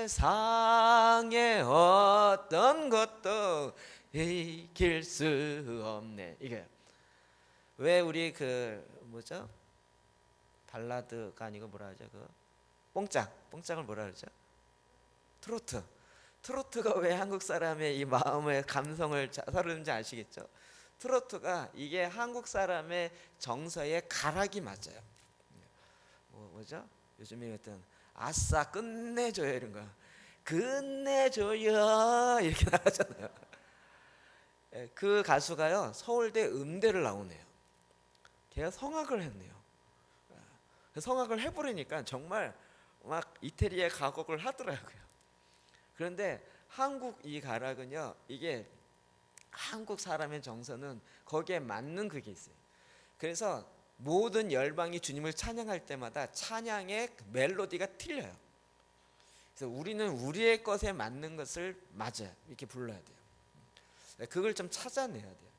세상에 어떤 것도 이길 수 없네. 이게 왜 우리 그 뭐죠? 발라드가 아니고 뭐라 하죠? 그 뽕짝을 뭐라 그러죠? 트로트가 왜 한국 사람의 이 마음의 감성을 사르는지 아시겠죠? 트로트가 이게 한국 사람의 정서의 가락이 맞아요. 뭐죠? 요즘에 어떤 아싸 끝내줘요 이런 거 끝내줘요 이렇게 나가잖아요. 그 가수가요 서울대 음대를 나오네요. 걔가 성악을 했네요. 성악을 해버리니까 정말 막 이태리에 가곡을 하더라고요. 그런데 한국 이 가락은요 이게 한국 사람의 정서는 거기에 맞는 그게 있어요. 그래서 모든 열방이 주님을 찬양할 때마다 찬양의 멜로디가 틀려요. 그래서 우리는 우리의 것에 맞는 것을 맞아요. 이렇게 불러야 돼요. 그걸 좀 찾아내야 돼요.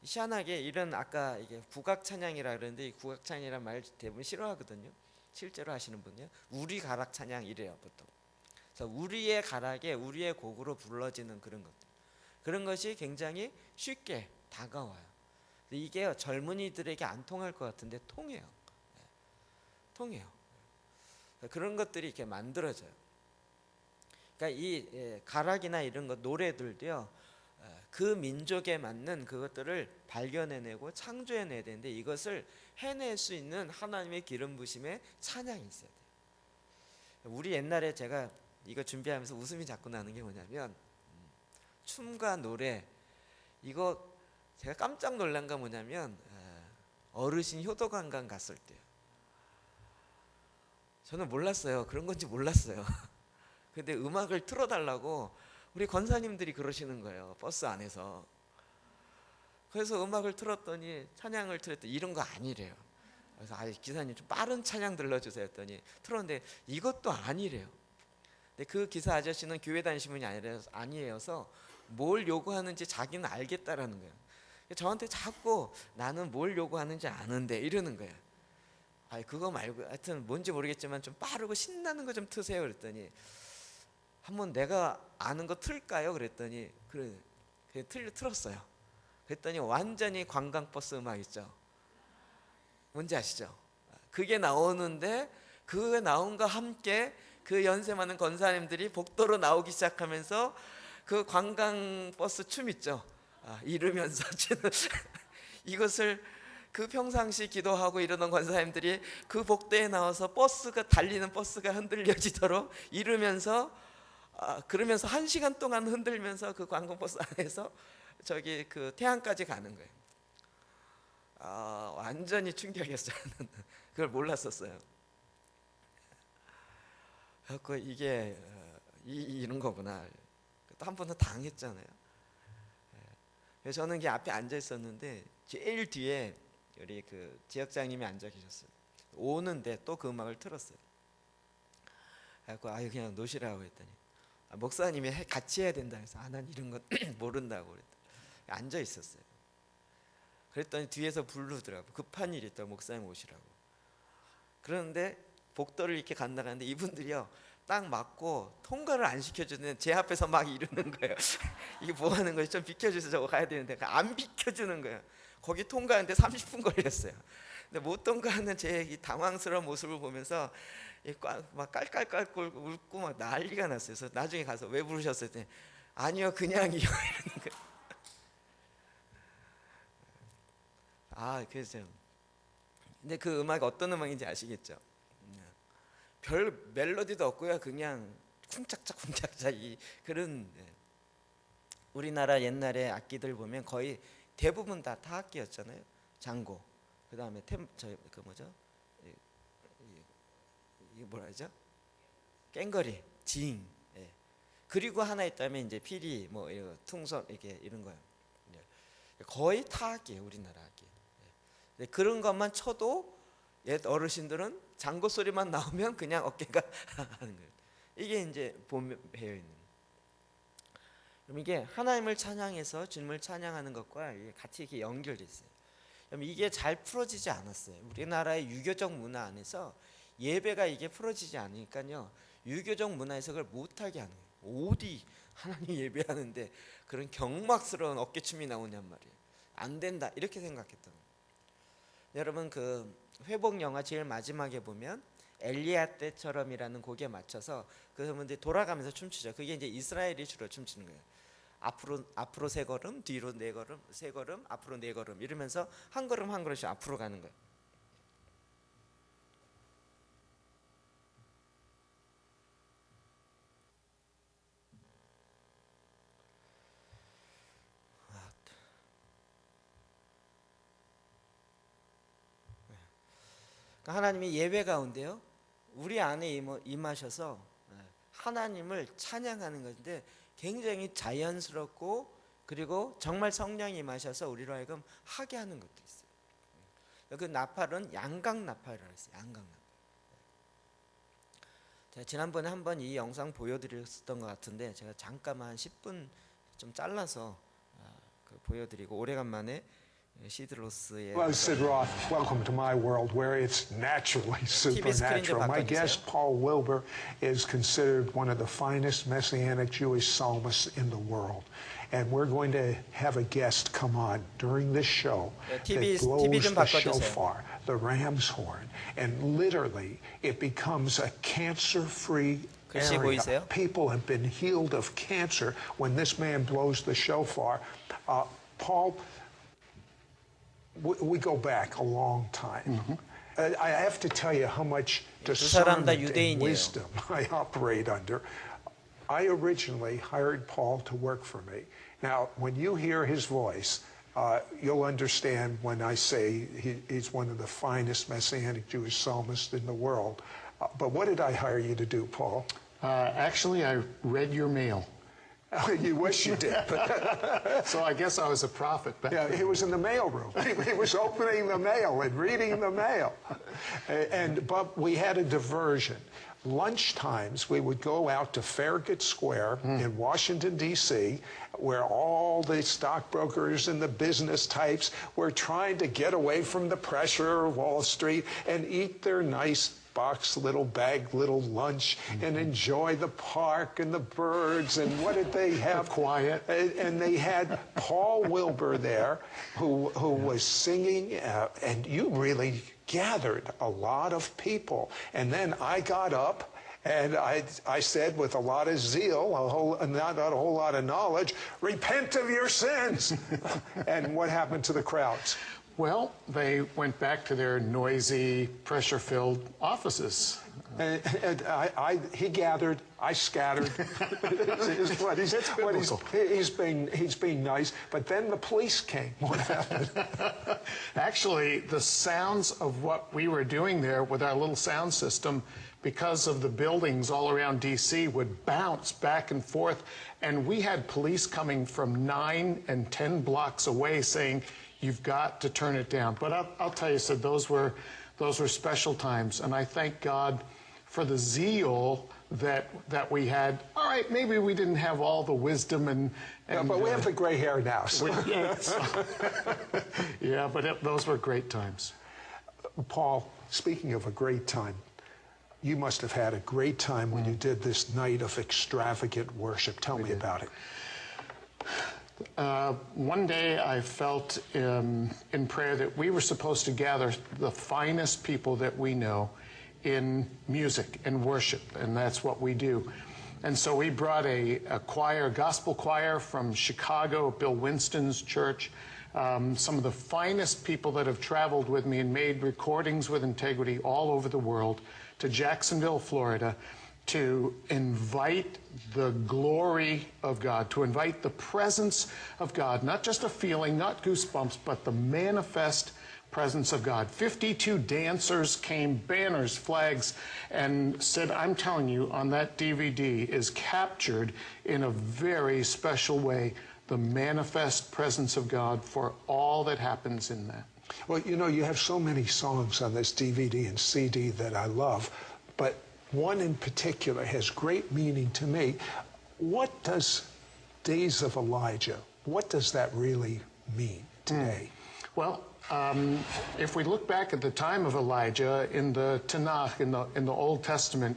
희한하게 이런 아까 이게 국악 찬양이라 그러는데 이 국악 찬양이란 말 대부분 싫어하거든요. 실제로 하시는 분이요. 우리 가락 찬양 이래요 보통. 그래서 우리의 가락에 우리의 곡으로 불러지는 그런 것들. 그런 것이 굉장히 쉽게 다가와요. 이게 젊은이들에게 안 통할 것 같은데 통해요. 그런 것들이 이렇게 만들어져요. 그러니까 이 가락이나 이런 것 노래들도요. 그 민족에 맞는 그것들을 발견해내고 창조해내야 되는데 이것을 해낼 수 있는 하나님의 기름 부심의 찬양이 있어야 돼요. 우리 옛날에 제가 이거 준비하면서 웃음이 자꾸 나는 게 뭐냐면 춤과 노래 이거 제가 깜짝 놀란 거 뭐냐면 어르신 효도관광 갔을 때요. 저는 몰랐어요. 그런 건지 몰랐어요. 근데 음악을 틀어달라고 우리 권사님들이 그러시는 거예요. 버스 안에서. 그래서 음악을 틀었더니 찬양을 틀었더니 이런 거 아니래요. 그래서 기사님 좀 빠른 찬양 들려주세요 했더니 틀었는데 이것도 아니래요. 근데 그 기사 아저씨는 교회 다니시는 분이 아니어서 뭘 요구하는지 자기는 알겠다라는 거예요. 저한테 자꾸 나는 뭘 요구하는지 아는데 이러는 거예요. 그거 말고 하여튼 뭔지 모르겠지만 좀 빠르고 신나는 거 좀 트세요 그랬더니 한번 내가 아는 거 틀까요? 그랬더니 그래 틀었어요. 그랬더니 완전히 관광버스 음악 있죠. 뭔지 아시죠? 그게 나오는데 그게 나온과 함께 그 연세 많은 권사님들이 복도로 나오기 시작하면서 그 관광버스 춤 있죠. 이르면서 추는 이것을 그 평상시 기도하고 이러던 권사님들이 그 복도에 나와서 달리는 버스가 흔들려지도록 이르면서 그러면서 1시간 동안 흔들면서 그 관광버스 안에서 저기 그 태안까지 가는 거예요. 완전히 충격이었어요. 그걸 몰랐었어요. 그래서 이게 이런 거구나. 또 한 번도 당했잖아요. 저는 그 앞에 앉아 있었는데 제일 뒤에 우리 그 지역장님이 앉아 계셨어요. 오는데 또 그 음악을 틀었어요. 그래서 그냥 놓으시라고 했더니 목사님이 같이 해야 된다 해서 난 이런 건 모른다고 그랬더니 앉아 있었어요. 그랬더니 뒤에서 부르더라고. 급한 일이 있다고 목사님 오시라고. 그런데 복도를 이렇게 간다는데 이분들이요 딱 맞고 통과를 안 시켜주는 제 앞에서 막 이러는 거예요. 이게 뭐 하는 거예요? 좀 비켜주세요. 저거 가야 되는데 안 비켜주는 거예요. 거기 통과하는데 30분 걸렸어요. 근데 못 통과하는 제 이 당황스러운 모습을 보면서 막 깔깔깔깔 웃고 막 난리가 났어요. 그래서 나중에 가서 왜 부르셨어요? 했더니 아니요, 그냥이요. 이러는 거예요. 그래서 근데 그 음악이 어떤 음악인지 아시겠죠? 별 멜로디도 없고요. 그냥 쿵짝짝 쿵짝짝 그런 우리나라 옛날에 악기들 보면 거의 대부분 다 타악기였잖아요. 장고, 그 다음에 그 뭐죠? 이게 뭐라 하죠? 꽹거리, 징. 그리고 하나 있다면 이제 피리, 뭐 퉁선 이게 이런 거예요. 거의 타악기예요, 우리나라 악기. 그런 것만 쳐도 옛 어르신들은 장고 소리만 나오면 그냥 어깨가 하는 거예요. 이게 이제 배어 있는. 그럼 이게 하나님을 찬양해서 주님을 찬양하는 것과 같이 이렇게 연결돼 있어요. 그럼 이게 잘 풀어지지 않았어요. 우리나라의 유교적 문화 안에서 예배가 이게 풀어지지 않으니까요. 유교적 문화에서 그걸 못하게 하는 거예요. 어디 하나님 예배하는데 그런 경막스러운 어깨춤이 나오냔 말이에요. 안 된다 이렇게 생각했던 거예요. 여러분 그 회복 영화 제일 마지막에 보면 엘리야 때처럼이라는 곡에 맞춰서 그 사람들이 돌아가면서 춤추죠. 그게 이제 이스라엘이 주로 춤추는 거예요. 앞으로 세 걸음, 뒤로 네 걸음, 세 걸음, 앞으로 네 걸음 이러면서 한 걸음 한 걸음씩 앞으로 가는 거예요. 하나님이 예배 가운데요 우리 안에 임하셔서 하나님을 찬양하는 것인데 굉장히 자연스럽고 그리고 정말 성령이 임하셔서 우리로 하여금 하게 하는 것도 있어요. 그 나팔은 양각 나팔이라고 했어요. 양각 나팔. 제가 지난번에 한번 이 영상 보여드렸던 것 같은데 제가 잠깐만 한 10분 좀 잘라서 보여드리고 오래간만에 시드로스의 Hello, Sid Roth. Welcome to my world where it's naturally supernatural. My guest, Paul Wilbur, is considered one of the finest Messianic Jewish psalmists in the world. And we're going to have a guest come on during this show that blows the shofar, the ram's horn, and literally it becomes a cancer-free area. People have been healed of cancer when this man blows the shofar. Paul, we go back a long time. Mm-hmm. I have to tell you how much discernment and wisdom I operate under. I originally hired Paul to work for me. Now, when you hear his voice, you'll understand when I say he's one of the finest Messianic Jewish psalmists in the world. But what did I hire you to do, Paul? Actually, I read your mail. You wish you did. So I guess I was a prophet. Yeah, he was in the mailroom. He was opening the mail and reading the mail. But we had a diversion. Lunchtimes, we would go out to Farragut Square in Washington, D.C., where all the stockbrokers and the business types were trying to get away from the pressure of Wall Street and eat their nice little lunch and enjoy the park and the birds. And what did they have? Quiet. And they had Paul Wilbur there who was singing, and you really gathered a lot of people. And then I got up and I said with a lot of zeal, not a whole lot of knowledge, repent of your sins. And what happened to the crowds? Well, they went back to their noisy, pressure-filled offices. He gathered, I scattered. He's being nice. But then the police came. What happened? Actually, the sounds of what we were doing there with our little sound system, because of the buildings all around D.C., would bounce back and forth. And we had police coming from 9 and 10 blocks away saying, "You've got to turn it down." But I'll tell you, Sid, those were special times, and I thank God for the zeal that we had. All right, maybe we didn't have all the wisdom and but we have the gray hair now. So. Yeah, but those were great times. Paul, speaking of a great time, you must have had a great time when you did this night of extravagant worship. Tell me about it. One day I felt in prayer that we were supposed to gather the finest people that we know in music and worship, and that's what we do. And so we brought a choir, gospel choir from Chicago, Bill Winston's church, some of the finest people that have traveled with me and made recordings with integrity all over the world, to Jacksonville, Florida, to invite the glory of God, to invite the presence of God, not just a feeling, not goosebumps, but the manifest presence of God. 52 dancers came, banners, flags, and said, I'm telling you, on that DVD is captured in a very special way the manifest presence of God for all that happens in that. Well, you know, you have so many songs on this DVD and CD that I love, but one in particular has great meaning to me. What does Days of Elijah, what does that really mean today? Well, if we look back at the time of Elijah in the Tanakh, in the Old Testament,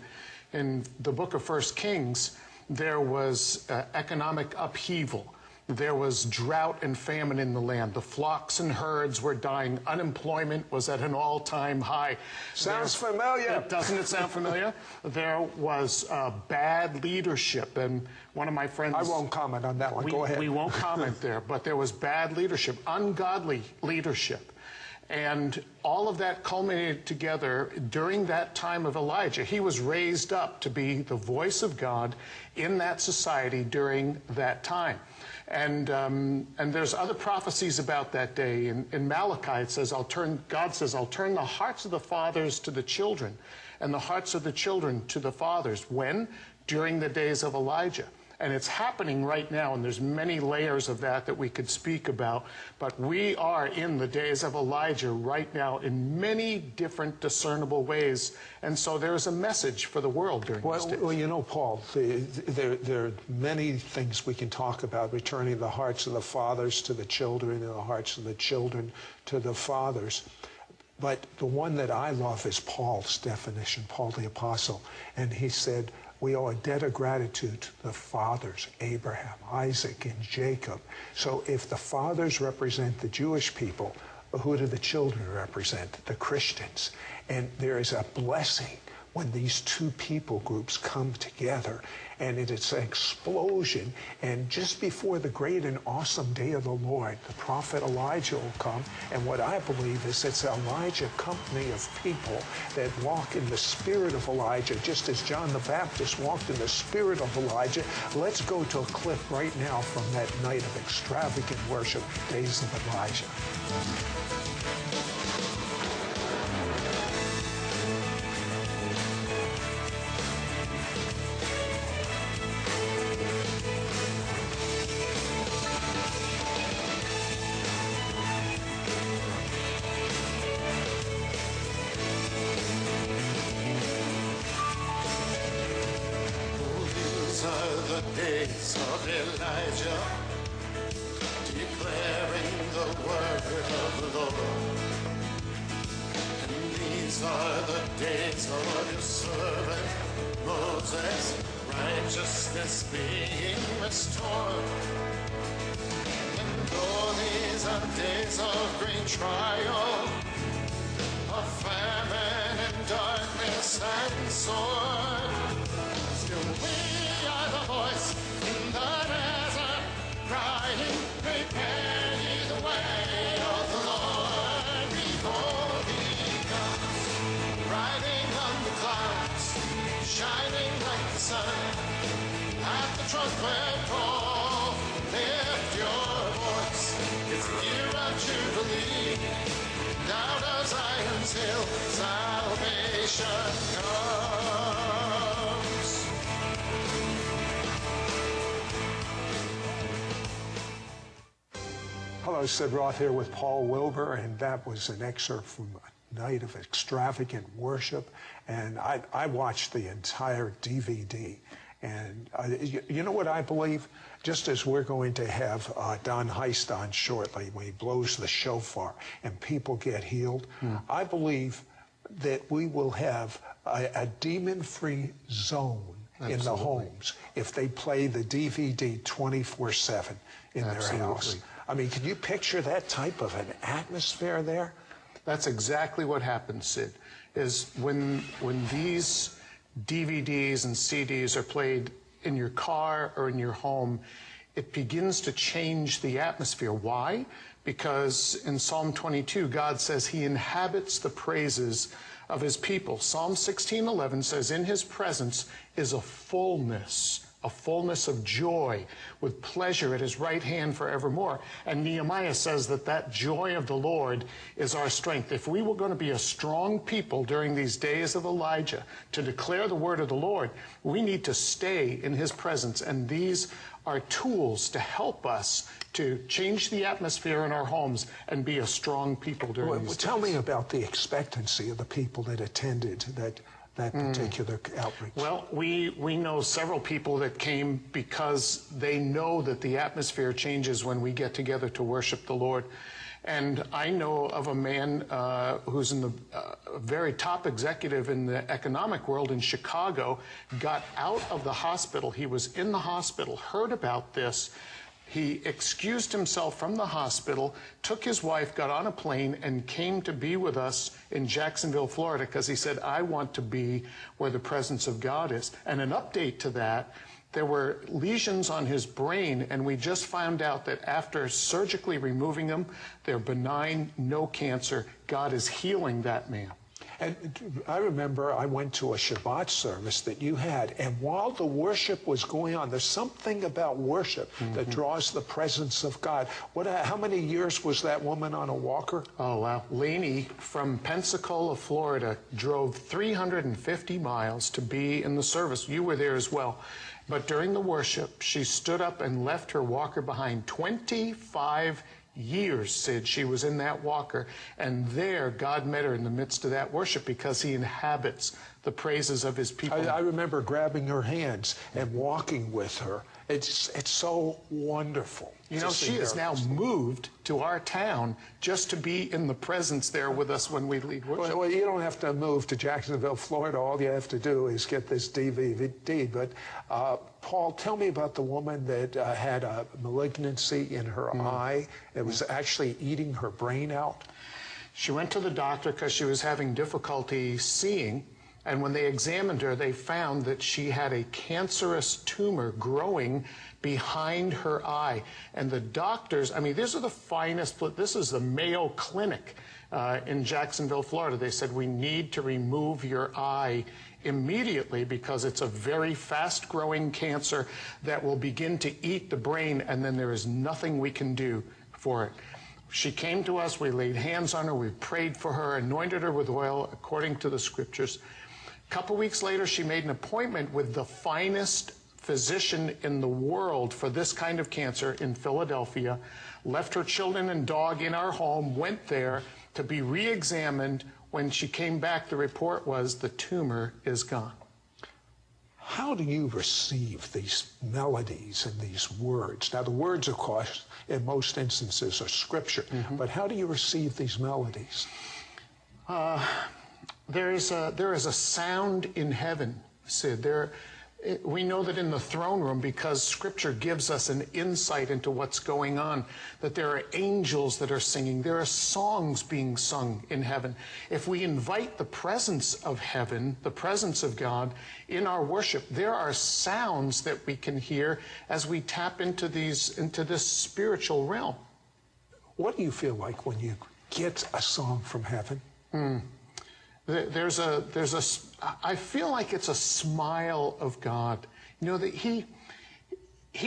in the book of 1 Kings, there was economic upheaval. There was drought and famine in the land. The flocks and herds were dying. Unemployment was at an all-time high. Sounds familiar. Doesn't it sound familiar? There was bad leadership, and one of my friends... I won't comment on that one. Go ahead. We won't comment there, but there was bad leadership, ungodly leadership. And all of that culminated together during that time of Elijah. He was raised up to be the voice of God in that society during that time. And there's other prophecies about that day. In Malachi, it says, God says, I'll turn the hearts of the fathers to the children, and the hearts of the children to the fathers. When? During the days of Elijah. And it's happening right now, and there's many layers of that we could speak about. But we are in the days of Elijah right now in many different discernible ways. And so there's a message for the world during this day. Well, you know, Paul, there are many things we can talk about, returning the hearts of the fathers to the children and the hearts of the children to the fathers. But the one that I love is Paul's definition, Paul the Apostle. And he said, we owe a debt of gratitude to the fathers, Abraham, Isaac, and Jacob. So if the fathers represent the Jewish people, who do the children represent? The Christians. And there is a blessing when these two people groups come together, and it's an explosion. And just before the great and awesome day of the Lord, the prophet Elijah will come, and what I believe is it's Elijah company of people that walk in the spirit of Elijah, just as John the Baptist walked in the spirit of Elijah. Let's go to a clip right now from that night of extravagant worship, Days of Elijah. Days of Elijah, declaring the word of the Lord. And these are the days of your servant Moses, righteousness being restored. And though these are days of great trial, of famine and darkness and sword, still we are the voice in the desert, crying, prepare ye the way of the Lord. Behold, he comes, riding on the clouds, shining like the sun. At the trumpet call, lift your voice. It's the year of Jubilee. Down of Zion's hill, salvation comes. Hello, Sid Roth here with Paul Wilbur, and that was an excerpt from a night of extravagant worship. And I watched the entire DVD. And you know what I believe? Just as we're going to have Don Heist on shortly, when he blows the shofar and people get healed, I believe that we will have a demon-free zone in the homes if they play the DVD 24/7 in their house. I mean, can you picture that type of an atmosphere there? That's exactly what happens, Sid, is when these DVDs and CDs are played in your car or in your home, it begins to change the atmosphere. Why? Because in Psalm 22, God says he inhabits the praises of his people. Psalm 16:11 says, in his presence is a fullness of joy, with pleasure at his right hand forevermore. And Nehemiah says that joy of the Lord is our strength. If we were going to be a strong people during these days of Elijah to declare the word of the Lord, we need to stay in his presence. And these are tools to help us to change the atmosphere in our homes and be a strong people during these days. Tell me about the expectancy of the people that attended that particular outreach. Well, we know several people that came because they know that the atmosphere changes when we get together to worship the Lord. And I know of a man who's in the very top executive in the economic world in Chicago, got out of the hospital. He was in the hospital, heard about this. He excused himself from the hospital, took his wife, got on a plane, and came to be with us in Jacksonville, Florida, because he said, I want to be where the presence of God is. And an update to that, there were lesions on his brain, and we just found out that after surgically removing them, they're benign, no cancer. God is healing that man. And I remember I went to a Shabbat service that you had, and while the worship was going on, there's something about worship that draws the presence of God. How many years was that woman on a walker? Oh, wow. Lainey from Pensacola, Florida, drove 350 miles to be in the service. You were there as well. But during the worship, she stood up and left her walker behind. 25 years, Sid, she was in that walker, and there God met her in the midst of that worship because he inhabits the praises of his people. I remember grabbing her hands and walking with her. It's so wonderful. You know, she is now moved to our town just to be in the presence there with us when we lead worship. Well, you don't have to move to Jacksonville, Florida. All you have to do is get this DVD. But Paul, tell me about the woman that had a malignancy in her eye. It was actually eating her brain out. She went to the doctor because she was having difficulty seeing. And when they examined her, they found that she had a cancerous tumor growing behind her eye. And the doctors, I mean, these are the finest, this is the Mayo Clinic in Jacksonville, Florida. They said, we need to remove your eye immediately because it's a very fast-growing cancer that will begin to eat the brain, and then there is nothing we can do for it. She came to us, we laid hands on her, we prayed for her, anointed her with oil according to the scriptures. A couple weeks later, she made an appointment with the finest physician in the world for this kind of cancer in Philadelphia, left her children and dog in our home, went there to be re-examined. When she came back, the report was the tumor is gone. How do you receive these melodies and these words? Now, the words, of course, in most instances are scripture, but how do you receive these melodies? There is a sound in heaven, Sid. We know that in the throne room, because Scripture gives us an insight into what's going on, that there are angels that are singing. There are songs being sung in heaven. If we invite the presence of heaven, the presence of God, in our worship, there are sounds that we can hear as we tap into this spiritual realm. What do you feel like when you get a song from heaven? I feel like it's a smile of God. You know, that he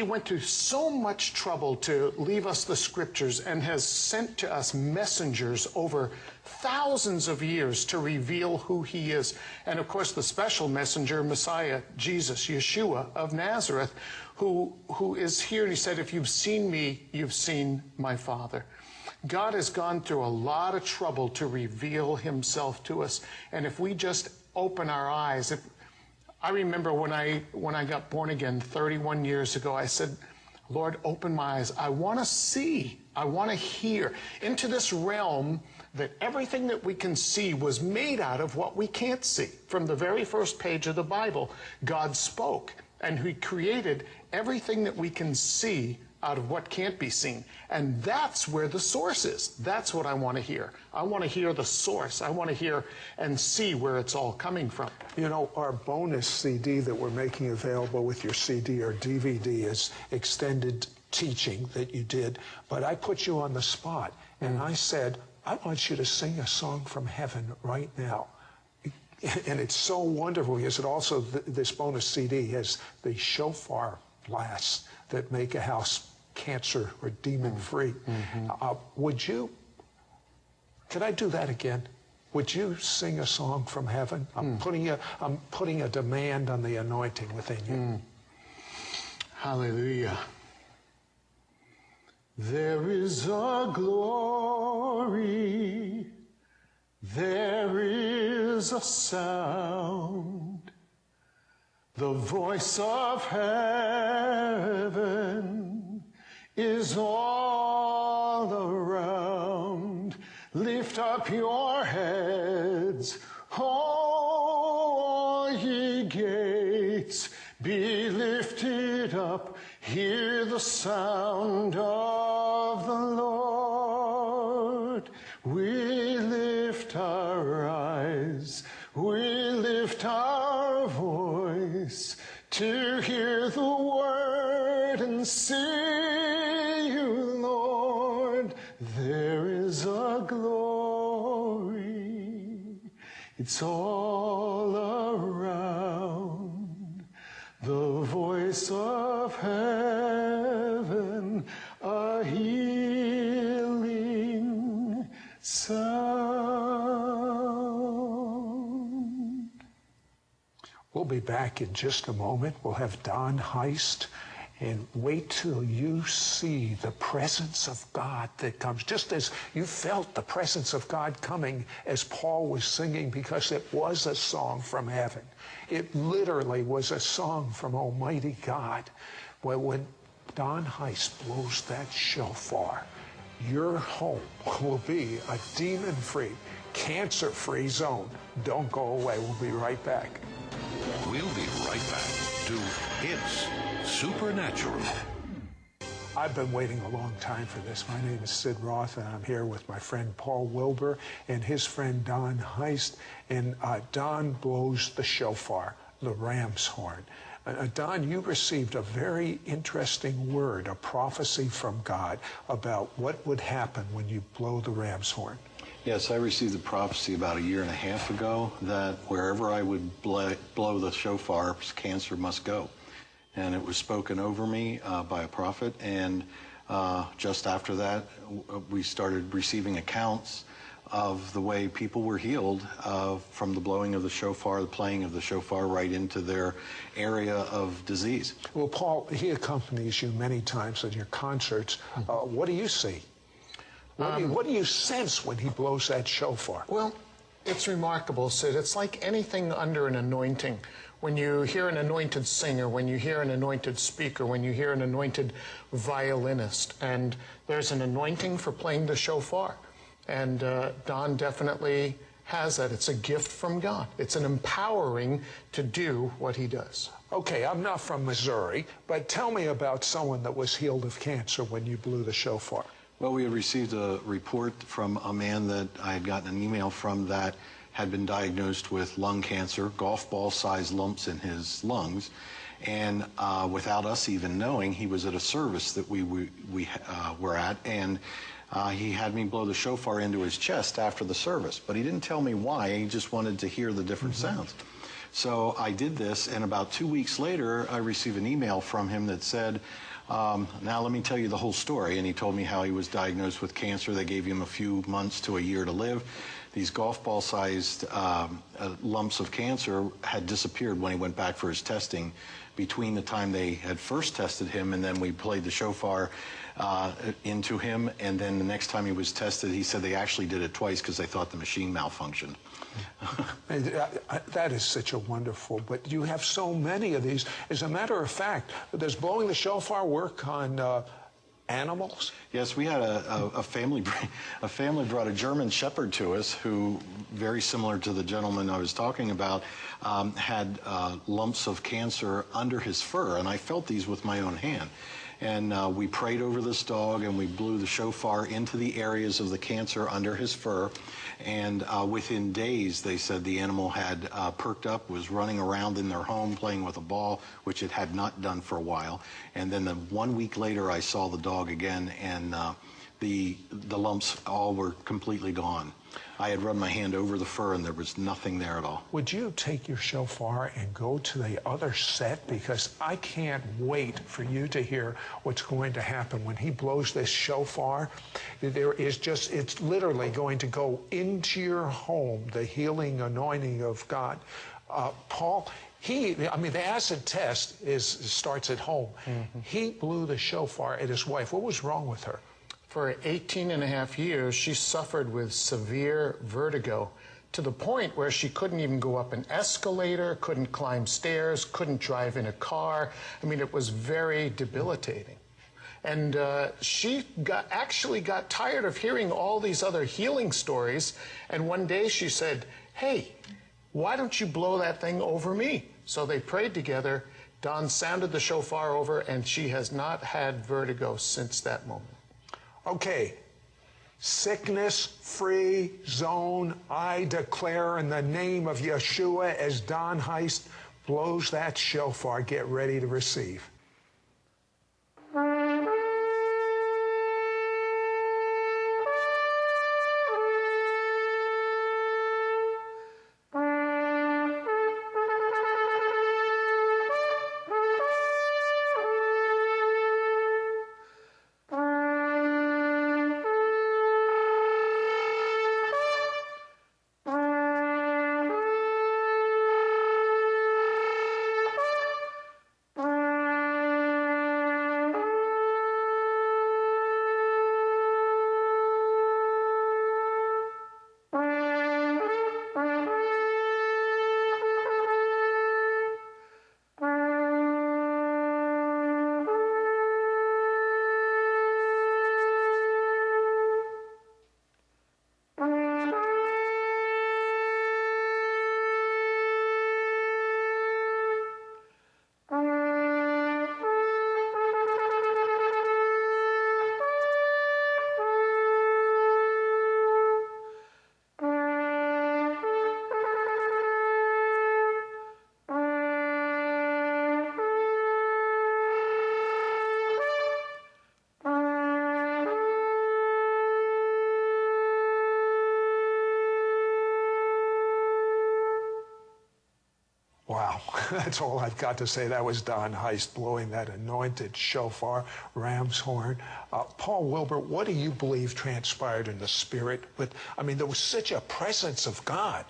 went to so much trouble to leave us the scriptures and has sent to us messengers over thousands of years to reveal who he is. And of course, the special messenger, Messiah, Jesus, Yeshua of Nazareth, who is here. And he said, if you've seen me, you've seen my Father. God has gone through a lot of trouble to reveal himself to us. And if we just open our eyes, I remember when I got born again 31 years ago, I said, Lord, open my eyes. I want to see. I want to hear into this realm that everything that we can see was made out of what we can't see. From the very first page of the Bible, God spoke, and He created everything that we can see out of what can't be seen. And that's where the source is. That's what I want to hear. I want to hear the source. I want to hear and see where it's all coming from. You know, our bonus CD that we're making available with your CD or DVD is extended teaching that you did, but I put you on the spot, and I said, I want you to sing a song from heaven right now. And it's so wonderful because it also, this bonus CD has the shofar blasts that make a house cancer or demon free. Could I do that again? Would you sing a song from heaven? I'm putting a demand on the anointing within you. Hallelujah. There is a glory, there is a sound, the voice of heaven is all around. Lift up your heads, all ye gates, be lifted up, hear the sound of the Lord. We lift our eyes, we lift our voice to hear the word and see you, Lord. There is a glory, it's all around. The voice of heaven, a healing sound. We'll be back in just a moment. We'll have Don Heist. And wait till you see the presence of God that comes, just as you felt the presence of God coming as Paul was singing, because it was a song from heaven. It literally was a song from Almighty God. Well, when Don Heist blows that shofar, your home will be a demon-free, cancer-free zone. Don't go away. We'll be right back. We'll be right back to It's Supernatural. I've been waiting a long time for this. My name is Sid Roth, and I'm here with my friend Paul Wilbur and his friend Don Heist. And Don blows the shofar, the ram's horn. Don, you received a very interesting word, a prophecy from God about what would happen when you blow the ram's horn. Yes, I received a prophecy about a year and a half ago that wherever I would blow the shofar, cancer must go. And it was spoken over me by a prophet, and just after that, we started receiving accounts of the way people were healed from the blowing of the shofar, the playing of the shofar right into their area of disease. Well, Paul, he accompanies you many times at your concerts. What do you see? What do you sense when he blows that shofar? Well, it's remarkable, Sid. It's like anything under an anointing. When you hear an anointed singer, when you hear an anointed speaker, when you hear an anointed violinist, and there's an anointing for playing the shofar. And Don definitely has that. It's a gift from God. It's an empowering to do what he does. Okay, I'm not from Missouri, but tell me about someone that was healed of cancer when you blew the shofar. Well, we had received a report from a man that I had gotten an email from that had been diagnosed with lung cancer, golf ball-sized lumps in his lungs, and without us even knowing, he was at a service that we were at, and he had me blow the shofar into his chest after the service, but he didn't tell me why. He just wanted to hear the different sounds. So I did this, and about 2 weeks later, I received an email from him that said, now let me tell you the whole story. And he told me how he was diagnosed with cancer. They gave him a few months to a year to live. These golf ball-sized lumps of cancer had disappeared when he went back for his testing between the time they had first tested him and then we played the shofar into him. And then the next time he was tested, he said they actually did it twice because they thought the machine malfunctioned. That is such a wonderful, but you have so many of these. As a matter of fact, does blowing the shofar work on animals? Yes, we had a family brought a German Shepherd to us who, very similar to the gentleman I was talking about, had lumps of cancer under his fur, and I felt these with my own hand. And we prayed over this dog, and we blew the shofar into the areas of the cancer under his fur. And within days, they said the animal had perked up, was running around in their home playing with a ball, which it had not done for a while. And then 1 week later, I saw the dog again, and the lumps all were completely gone. I had run my hand over the fur, and there was nothing there at all. Would you take your shofar and go to the other set? Because I can't wait for you to hear what's going to happen when he blows this shofar. There is just, it's literally going to go into your home, the healing anointing of God. Paul, the acid test starts at home. Mm-hmm. He blew the shofar at his wife. What was wrong with her? For 18 and a half years, she suffered with severe vertigo to the point where she couldn't even go up an escalator, couldn't climb stairs, couldn't drive in a car. I mean, it was very debilitating. And she actually got tired of hearing all these other healing stories. And one day she said, "Hey, why don't you blow that thing over me?" So they prayed together. Don sounded the shofar over, and she has not had vertigo since that moment. Okay, sickness-free zone, I declare in the name of Yeshua as Don Heist blows that shofar. Get ready to receive. Wow, that's all I've got to say. That was Don Heist blowing that anointed shofar, ram's horn. Paul Wilbur, what do you believe transpired in the spirit? There was such a presence of God.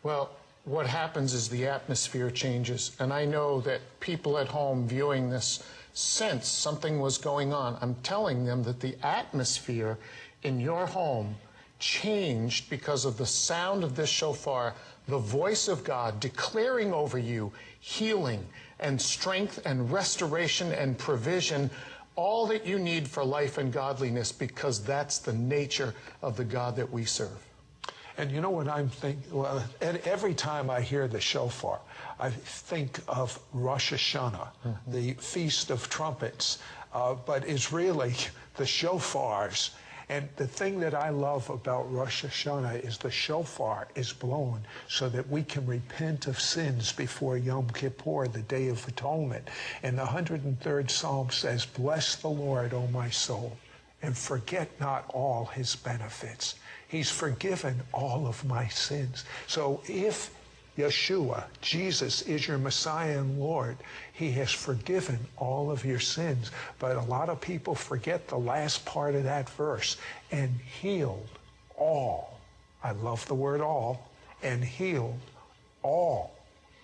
Well, what happens is the atmosphere changes. And I know that people at home viewing this sense something was going on. I'm telling them that the atmosphere in your home changed because of the sound of this shofar, the voice of God declaring over you healing and strength and restoration and provision, all that you need for life and godliness, because that's the nature of the God that we serve. And you know what I'm thinking? Well, every time I hear the shofar, I think of Rosh Hashanah, the Feast of Trumpets, but it's really the shofars. And the thing that I love about Rosh Hashanah is the shofar is blown so that we can repent of sins before Yom Kippur, the Day of Atonement. And the 103rd Psalm says, "Bless the Lord, O my soul, and forget not all his benefits." He's forgiven all of my sins. So if Yeshua, Jesus, is your Messiah and Lord, he has forgiven all of your sins. But a lot of people forget the last part of that verse, and healed all. I love the word all. And healed all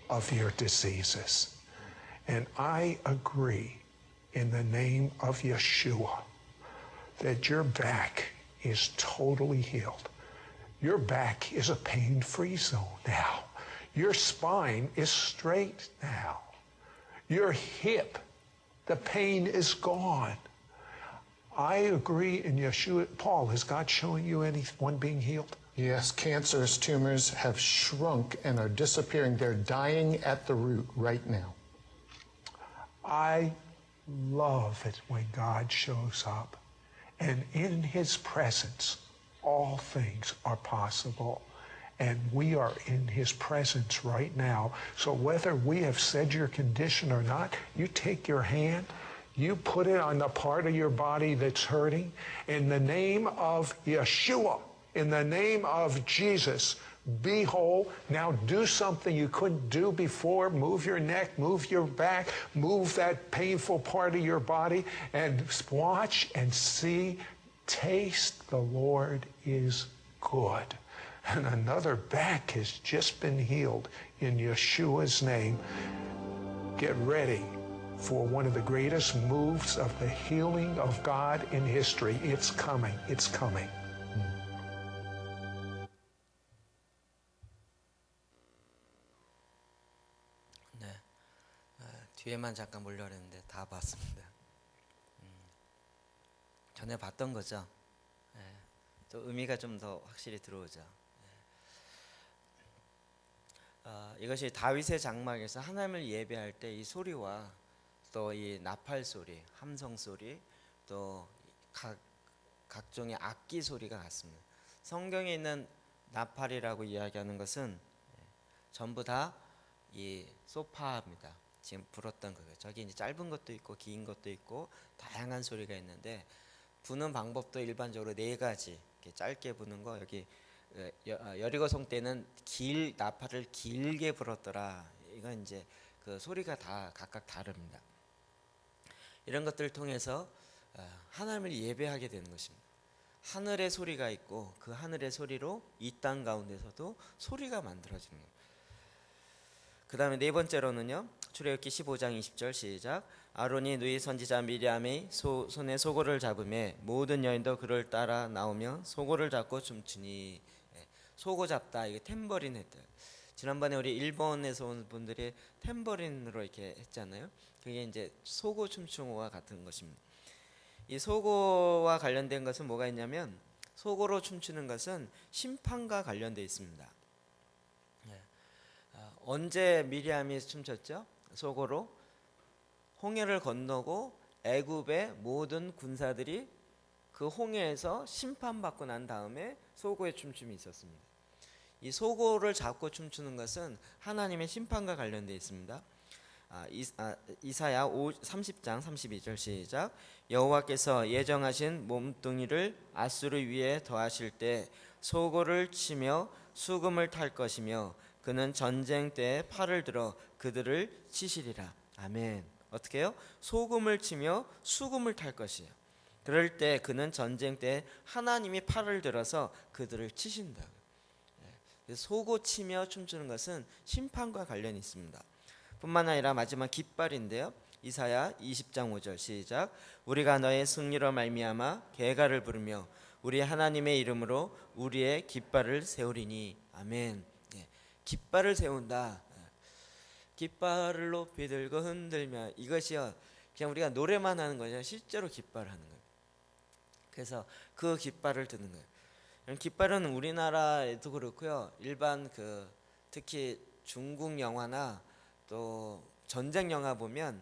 of your diseases. And I agree in the name of Yeshua that your back is totally healed. Your back is a pain-free zone now. Your spine is straight now. Your hip, the pain is gone. I agree in Yeshua. Paul, is God showing you anyone being healed? Yes, cancerous tumors have shrunk and are disappearing. They're dying at the root right now. I love it when God shows up. And in his presence, all things are possible. And we are in his presence right now. So whether we have said your condition or not, you take your hand, you put it on the part of your body that's hurting. In the name of Yeshua, in the name of Jesus, be whole. Now do something you couldn't do before. Move your neck, move your back, move that painful part of your body, and watch and see, taste the Lord is good. And another back has just been healed in Yeshua's name. Get ready for one of the greatest moves of the healing of God in history. It's coming. It's coming. 네, 뒤에만 잠깐 보려고 했는데 다 봤습니다. 전에 봤던 거죠. 또 의미가 좀 더 확실히 들어오죠. 이것이 다윗의 장막에서 하나님을 예배할 때 이 소리와 또 이 나팔 소리, 함성 소리, 또 각종의 악기 소리가 같습니다. 성경에 있는 나팔이라고 이야기하는 것은 전부 다 이 소파입니다. 지금 불었던 거예요. 저기 이제 짧은 것도 있고 긴 것도 있고 다양한 소리가 있는데 부는 방법도 일반적으로 네 가지. 이렇게 짧게 부는 거, 여기 여리고성 때는 나팔을 길게 불었더라. 이건 이제 그 소리가 다 각각 다릅니다. 이런 것들을 통해서 하나님을 예배하게 되는 것입니다. 하늘의 소리가 있고 그 하늘의 소리로 이 땅 가운데서도 소리가 만들어지는 거예요. 그 다음에 네 번째로는요, 출애굽기 15장 20절 시작. 아론이 누이 선지자 미리암의 손에 소고를 잡음에 모든 여인도 그를 따라 나오며 소고를 잡고 춤추니. 소고 잡다, 이게 탬버린 했다. 지난번에 우리 일본에서 온 분들이 탬버린으로 이렇게 했잖아요. 그게 이제 소고 춤추는 거와 같은 것입니다. 이 소고와 관련된 것은 뭐가 있냐면, 소고로 춤추는 것은 심판과 관련되어 있습니다. 언제 미리암이 춤췄죠? 소고로 홍해를 건너고 애굽의 모든 군사들이 그 홍해에서 심판받고 난 다음에 소고의 춤춤이 있었습니다. 이 소고를 잡고 춤추는 것은 하나님의 심판과 관련되어 있습니다. 이사야 30장 32절 시작. 여호와께서 예정하신 몸뚱이를 아수르 위에 더하실 때 소고를 치며 수금을 탈 것이며 그는 전쟁 때에 팔을 들어 그들을 치시리라. 아멘. 어떻게 해요? 소금을 치며 수금을 탈 것이에요. 그럴 때 그는 전쟁 때 하나님이 팔을 들어서 그들을 치신다고요. 소고 치며 춤추는 것은 심판과 관련이 있습니다. 뿐만 아니라 마지막 깃발인데요. 이사야 20장 5절 시작. 우리가 너의 승리로 말미암아 계가를 부르며 우리 하나님의 이름으로 우리의 깃발을 세우리니. 아멘. 깃발을 세운다. 깃발을 높이 들고 흔들며, 이것이요 그냥 우리가 노래만 하는 거죠. 실제로 깃발을 하는 거예요. 그래서 그 깃발을 드는 거예요. 깃발은 우리나라에도 그렇고요. 일반 특히 중국 영화나 또 전쟁 영화 보면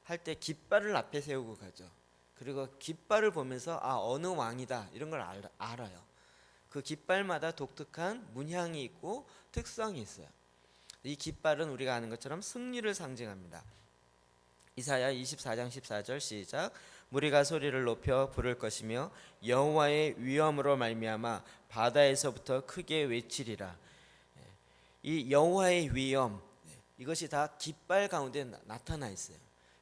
할 때 깃발을 앞에 세우고 가죠. 그리고 깃발을 보면서 어느 왕이다 이런 걸 알아요. 그 깃발마다 독특한 문향이 있고 특성이 있어요. 이 깃발은 우리가 아는 것처럼 승리를 상징합니다. 이사야 24장 14절 시작. 무리가 소리를 높여 부를 것이며 여호와의 위엄으로 말미암아 바다에서부터 크게 외치리라. 이 여호와의 위엄, 이것이 다 깃발 가운데 나타나 있어요.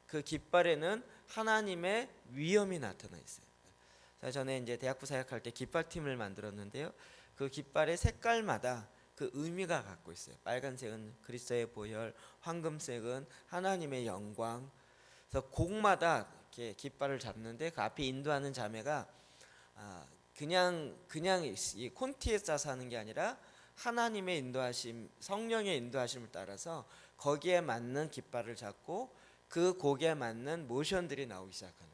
그 깃발에는 하나님의 위엄이 나타나 있어요. 전에 이제 대학부 사역할 때 깃발팀을 만들었는데요. 그 깃발의 색깔마다 그 의미가 갖고 있어요. 빨간색은 그리스도의 보혈, 황금색은 하나님의 영광. 그래서 곡마다 이렇게 깃발을 잡는데 그 앞에 인도하는 자매가 그냥 이 콘티에 싸서 하는 게 아니라 하나님의 인도하심, 성령의 인도하심을 따라서 거기에 맞는 깃발을 잡고 그 곡에 맞는 모션들이 나오기 시작하는.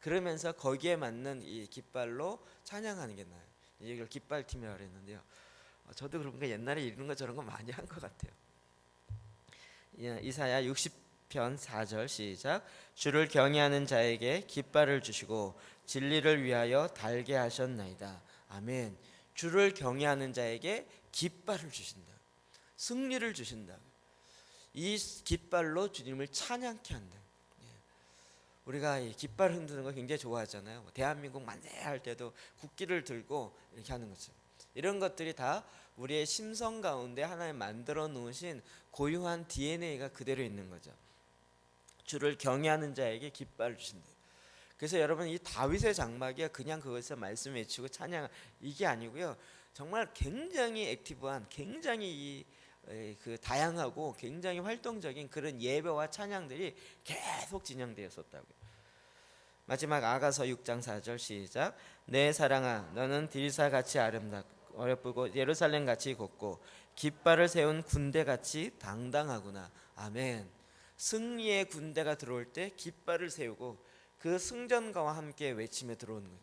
그러면서 거기에 맞는 이 깃발로 찬양하는 게 나아요. 이걸 깃발팀이라고 그랬는데요. 저도 그런 거 옛날에 이런 거 저런 거 많이 한 것 같아요. 이사야 60편 4절 시작. 주를 경외하는 자에게 깃발을 주시고 진리를 위하여 달게 하셨나이다. 아멘. 주를 경외하는 자에게 깃발을 주신다. 승리를 주신다. 이 깃발로 주님을 찬양케 한다. 우리가 이 깃발 흔드는 거 굉장히 좋아하잖아요. 대한민국 만세할 때도 국기를 들고 이렇게 하는 것처럼 이런 것들이 다 우리의 심성 가운데 하나님 만들어 놓으신 고유한 DNA가 그대로 있는 거죠. 주를 경외하는 자에게 깃발을 주신다. 그래서 여러분 이 다윗의 장막이 그냥 그것을 말씀 외치고 찬양 이게 아니고요. 정말 굉장히 액티브한 굉장히 그 다양하고 굉장히 활동적인 그런 예배와 찬양들이 계속 진행되었었다고요. 마지막 아가서 6장 4절 시작. 내 사랑아 너는 딜사같이 아름답고 어렵고 예루살렘같이 곱고 깃발을 세운 군대같이 당당하구나. 아멘. 승리의 군대가 들어올 때 깃발을 세우고 그 승전가와 함께 외치며 들어오는 거예요.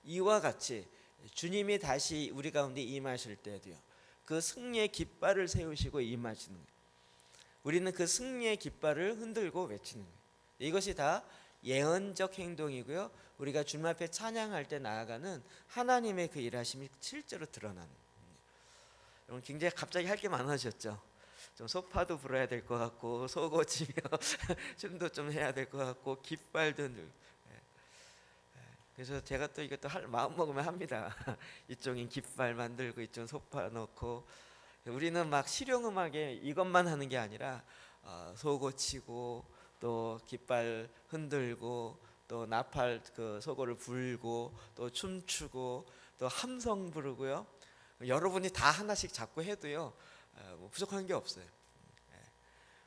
이와 같이 주님이 다시 우리 가운데 임하실 때도요. 그 승리의 깃발을 세우시고 임하시는 거예요. 우리는 그 승리의 깃발을 흔들고 외치는 거예요. 이것이 다 예언적 행동이고요. 우리가 주님 앞에 찬양할 때 나아가는 하나님의 그 일하심이 실제로 드러나는 거예요. 여러분 굉장히 갑자기 할 게 많아졌죠. 좀 소파도 불어야 될 것 같고 소고 치며 춤도 좀 해야 될 것 같고 깃발도 흔들고. 그래서 제가 또 이것도 마음 먹으면 합니다. 이쪽은 깃발 만들고 이쪽은 소파 넣고. 우리는 막 실용음악에 이것만 하는 게 아니라 소고 치고 또 깃발 흔들고 또 나팔 그 소고를 불고 또 춤추고 또 함성 부르고요. 여러분이 다 하나씩 잡고 해도요 뭐 부족한 게 없어요.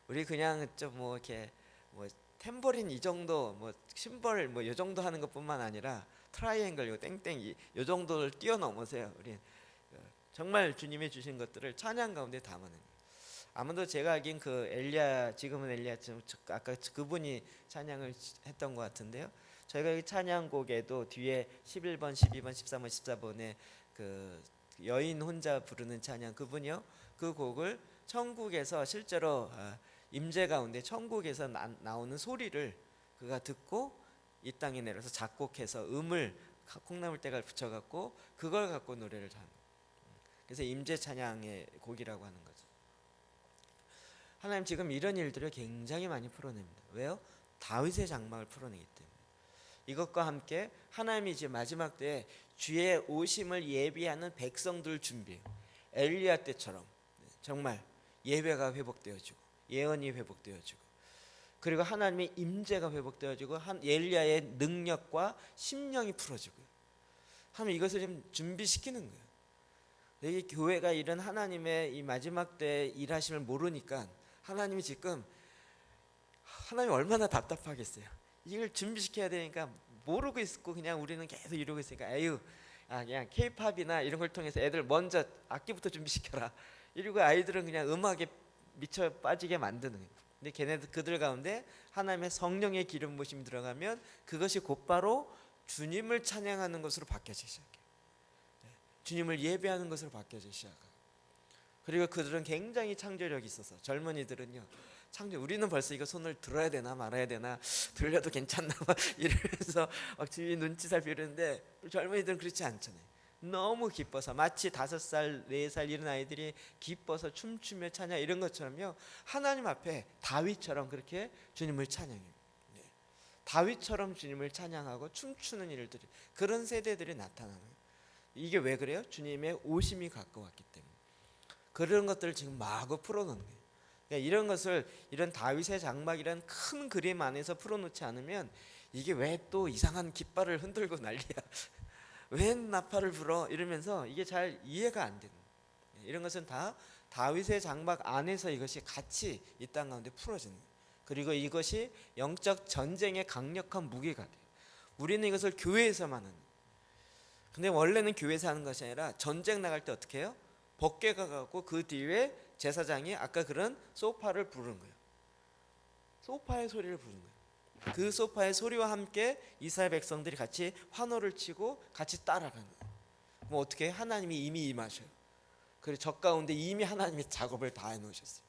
우리 그냥 좀 뭐 이렇게 뭐 탬버린 이 정도 뭐 심벌 뭐 이 정도 하는 것뿐만 아니라 트라이앵글 요 땡땡 이 정도를 뛰어넘으세요. 우리 정말 주님이 주신 것들을 찬양 가운데 담아내는 거예요. 아무도 제가 알긴 그 엘리야 지금은 엘리야 아까 그분이 찬양을 했던 것 같은데요. 저희가 이 찬양곡에도 뒤에 11번, 12번, 13번, 14번에 그 여인 혼자 부르는 찬양 그분이요. 그 곡을 천국에서 실제로 임재 가운데 천국에서 나오는 소리를 그가 듣고 이 땅에 내려서 작곡해서 음을 콩나물대가 붙여갖고 그걸 갖고 노래를 하는 거예요. 그래서 임재 찬양의 곡이라고 하는 거죠. 하나님 지금 이런 일들을 굉장히 많이 풀어냅니다. 왜요? 다윗의 장막을 풀어내기 때문에. 이것과 함께 하나님이 이제 마지막 때에 주의 오심을 예비하는 백성들을 준비해요. 엘리야 때처럼 정말 예배가 회복되어지고 예언이 회복되어지고 그리고 하나님의 임재가 회복되어지고 엘리야의 능력과 심령이 풀어지고요. 하나님 이것을 좀 준비시키는 거예요. 이 교회가 이런 하나님의 이 마지막 때 일하심을 모르니까 하나님이 지금 하나님이 얼마나 답답하겠어요. 이걸 준비시켜야 되니까 모르고 있고 그냥 우리는 계속 이러고 있으니까 그냥 K-팝이나 이런 걸 통해서 애들 먼저 악기부터 준비시켜라. 이러고 아이들은 그냥 음악에 미쳐 빠지게 만드는 거예요. 근데 그들 가운데 하나님의 성령의 기름 부심이 들어가면 그것이 곧바로 주님을 찬양하는 것으로 바뀌어지기 시작해요. 주님을 예배하는 것으로 바뀌어지기 시작해요. 그리고 그들은 굉장히 창조력이 있어서 젊은이들은요 우리는 벌써 이거 손을 들어야 되나 말아야 되나 들려도 괜찮나 이러면서 막 주위 눈치 살피는데 젊은이들은 그렇지 않잖아요. 너무 기뻐서 마치 5살, 4살 이런 아이들이 기뻐서 춤추며 찬양 이런 것처럼요 하나님 앞에 다윗처럼 그렇게 주님을 찬양해요. 다윗처럼 주님을 찬양하고 춤추는 일들이 그런 세대들이 나타나는 거예요. 이게 왜 그래요? 주님의 오심이 가까웠기 때문에. 그런 것들을 지금 마구 풀어놓는 거예요. 그러니까 이런 것을 이런 다윗의 장막이라는 큰 그림 안에서 풀어놓지 않으면 이게 왜 또 이상한 깃발을 흔들고 난리야. 왜 나팔을 불어? 이러면서 이게 잘 이해가 안 되는 거예요. 이런 것은 다 다윗의 장막 안에서 이것이 같이 이 땅 가운데 풀어지는 거예요. 그리고 이것이 영적 전쟁의 강력한 무기가 돼요. 우리는 이것을 교회에서만 하는 거예요. 근데 원래는 교회에서 하는 것이 아니라 전쟁 나갈 때 어떻게 해요? 법궤 가갖고 그 뒤에 제사장이 아까 그런 소파를 부르는 거예요. 소파의 소리를 부르는 거예요. 그 소파의 소리와 함께 이스라엘 백성들이 같이 환호를 치고 같이 따라가는 거예요. 그럼 어떻게 해요? 하나님이 이미 임하셔요. 그리고 적 가운데 이미 하나님이 작업을 다 해놓으셨어요.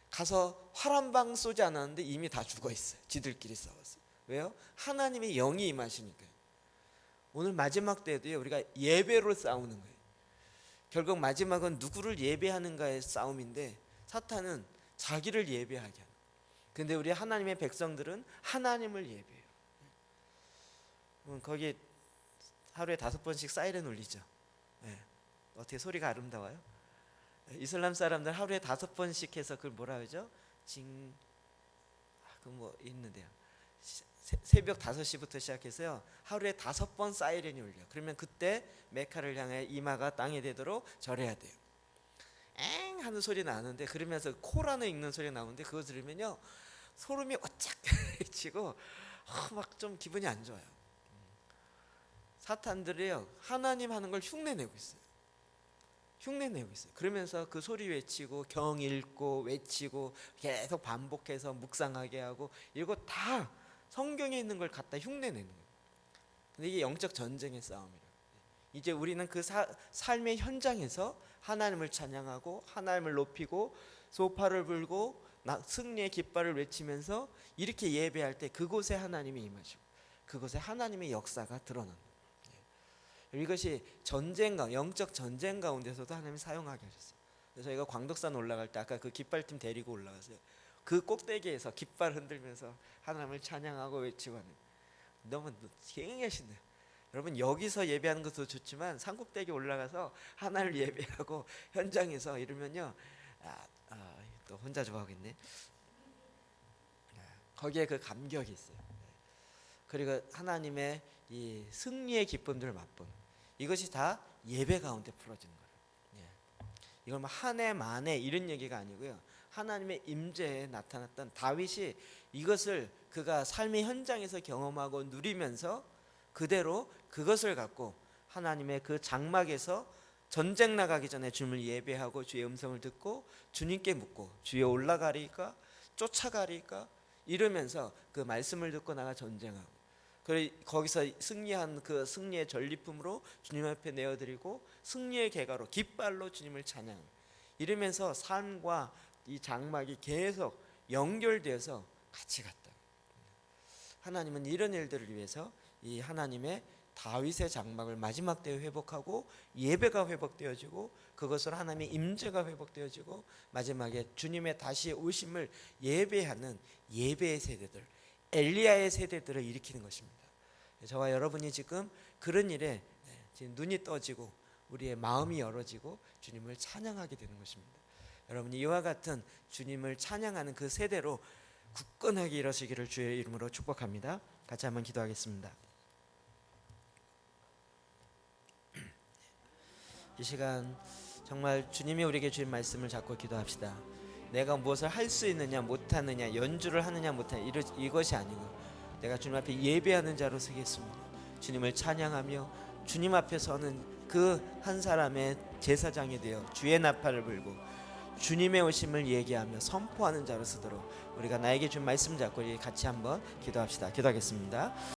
가서 활 한 방 쏘지 않았는데 이미 다 죽어 있어요. 지들끼리 싸웠어요. 왜요? 하나님의 영이 임하시니까요. 오늘 마지막 때도요, 우리가 예배로 싸우는 거예요. 결국 마지막은 누구를 예배하는가의 싸움인데 사탄은 자기를 예배하게 하는. 근데 우리 하나님의 백성들은 하나님을 예배해요. 거기 하루에 5번씩 사이렌 울리죠. 네. 어떻게 소리가 아름다워요? 이슬람 사람들 하루에 5번씩 해서 그걸 뭐라 그러죠? 그 뭐 있는데요. 새벽 5시부터 시작해서요, 하루에 5번 사이렌이 울려. 그러면 그때 메카를 향해 이마가 땅에 대도록 절해야 돼요. 엥 하는 소리 나는데, 그러면서 코라는 읽는 소리 나오는데 그거 들으면요 소름이 오짝 치고 막 좀 기분이 안 좋아요. 사탄들이요 하나님 하는 걸 흉내내고 있어요. 흉내내고 있어요. 그러면서 그 소리 외치고 경 읽고 외치고 계속 반복해서 묵상하게 하고, 이거 다 성경에 있는 걸 갖다 흉내내는 거예요. 근데 이게 영적 전쟁의 싸움이에요. 이제 우리는 그 삶의 현장에서 하나님을 찬양하고 하나님을 높이고 소파를 불고 승리의 깃발을 외치면서 이렇게 예배할 때 그곳에 하나님이 임하시고 그곳에 하나님의 역사가 드러납니다. 이것이 전쟁, 영적 전쟁 가운데서도 하나님이 사용하게 하셨어요. 그래서 저희가 광덕산 올라갈 때 아까 그 깃발팀 데리고 올라가서요, 그 꼭대기에서 깃발 흔들면서 하나님을 찬양하고 외치고 하는, 너무 굉장하시네요. 여러분 여기서 예배하는 것도 좋지만 산꼭대기 올라가서 하나님을 예배하고 현장에서 이러면요, 또 혼자 좋아하겠네. 거기에 그 감격이 있어요. 그리고 하나님의 이 승리의 기쁨들을 맛보는, 이것이 다 예배 가운데 풀어지는 거예요. 이걸 뭐 한 해 만에 이런 얘기가 아니고요, 하나님의 임재에 나타났던 다윗이 이것을 그가 삶의 현장에서 경험하고 누리면서 그대로 그것을 갖고 하나님의 그 장막에서 전쟁 나가기 전에 주님을 예배하고 주의 음성을 듣고 주님께 묻고 주여 올라가리까 쫓아가리까 이러면서 그 말씀을 듣고 나가 전쟁하고, 그리고 거기서 승리한 그 승리의 전리품으로 주님 앞에 내어드리고 승리의 계가로 깃발로 주님을 찬양, 이러면서 삶과 이 장막이 계속 연결되어서 같이 갔다. 하나님은 이런 일들을 위해서 이 하나님의 다윗의 장막을 마지막 때에 회복하고 예배가 회복되어지고 그것으로 하나님의 임재가 회복되어지고 마지막에 주님의 다시 오심을 예배하는 예배의 세대들, 엘리야의 세대들을 일으키는 것입니다. 저와 여러분이 지금 그런 일에 지금 눈이 떠지고 우리의 마음이 열어지고 주님을 찬양하게 되는 것입니다. 여러분이 이와 같은 주님을 찬양하는 그 세대로 굳건하게 일어서기를 주의 이름으로 축복합니다. 같이 한번 기도하겠습니다. 이 시간 정말 주님이 우리에게 주신 말씀을 잡고 기도합시다. 내가 무엇을 할 수 있느냐 못하느냐, 연주를 하느냐 못하느냐, 이것이 아니고 내가 주님 앞에 예배하는 자로 서겠습니다. 주님을 찬양하며 주님 앞에 서는 그 한 사람의 제사장이 되어 주의 나팔을 불고 주님의 오심을 얘기하며 선포하는 자로 서도록 우리가 나에게 준 말씀 잡고 같이 한번 기도합시다. 기도하겠습니다.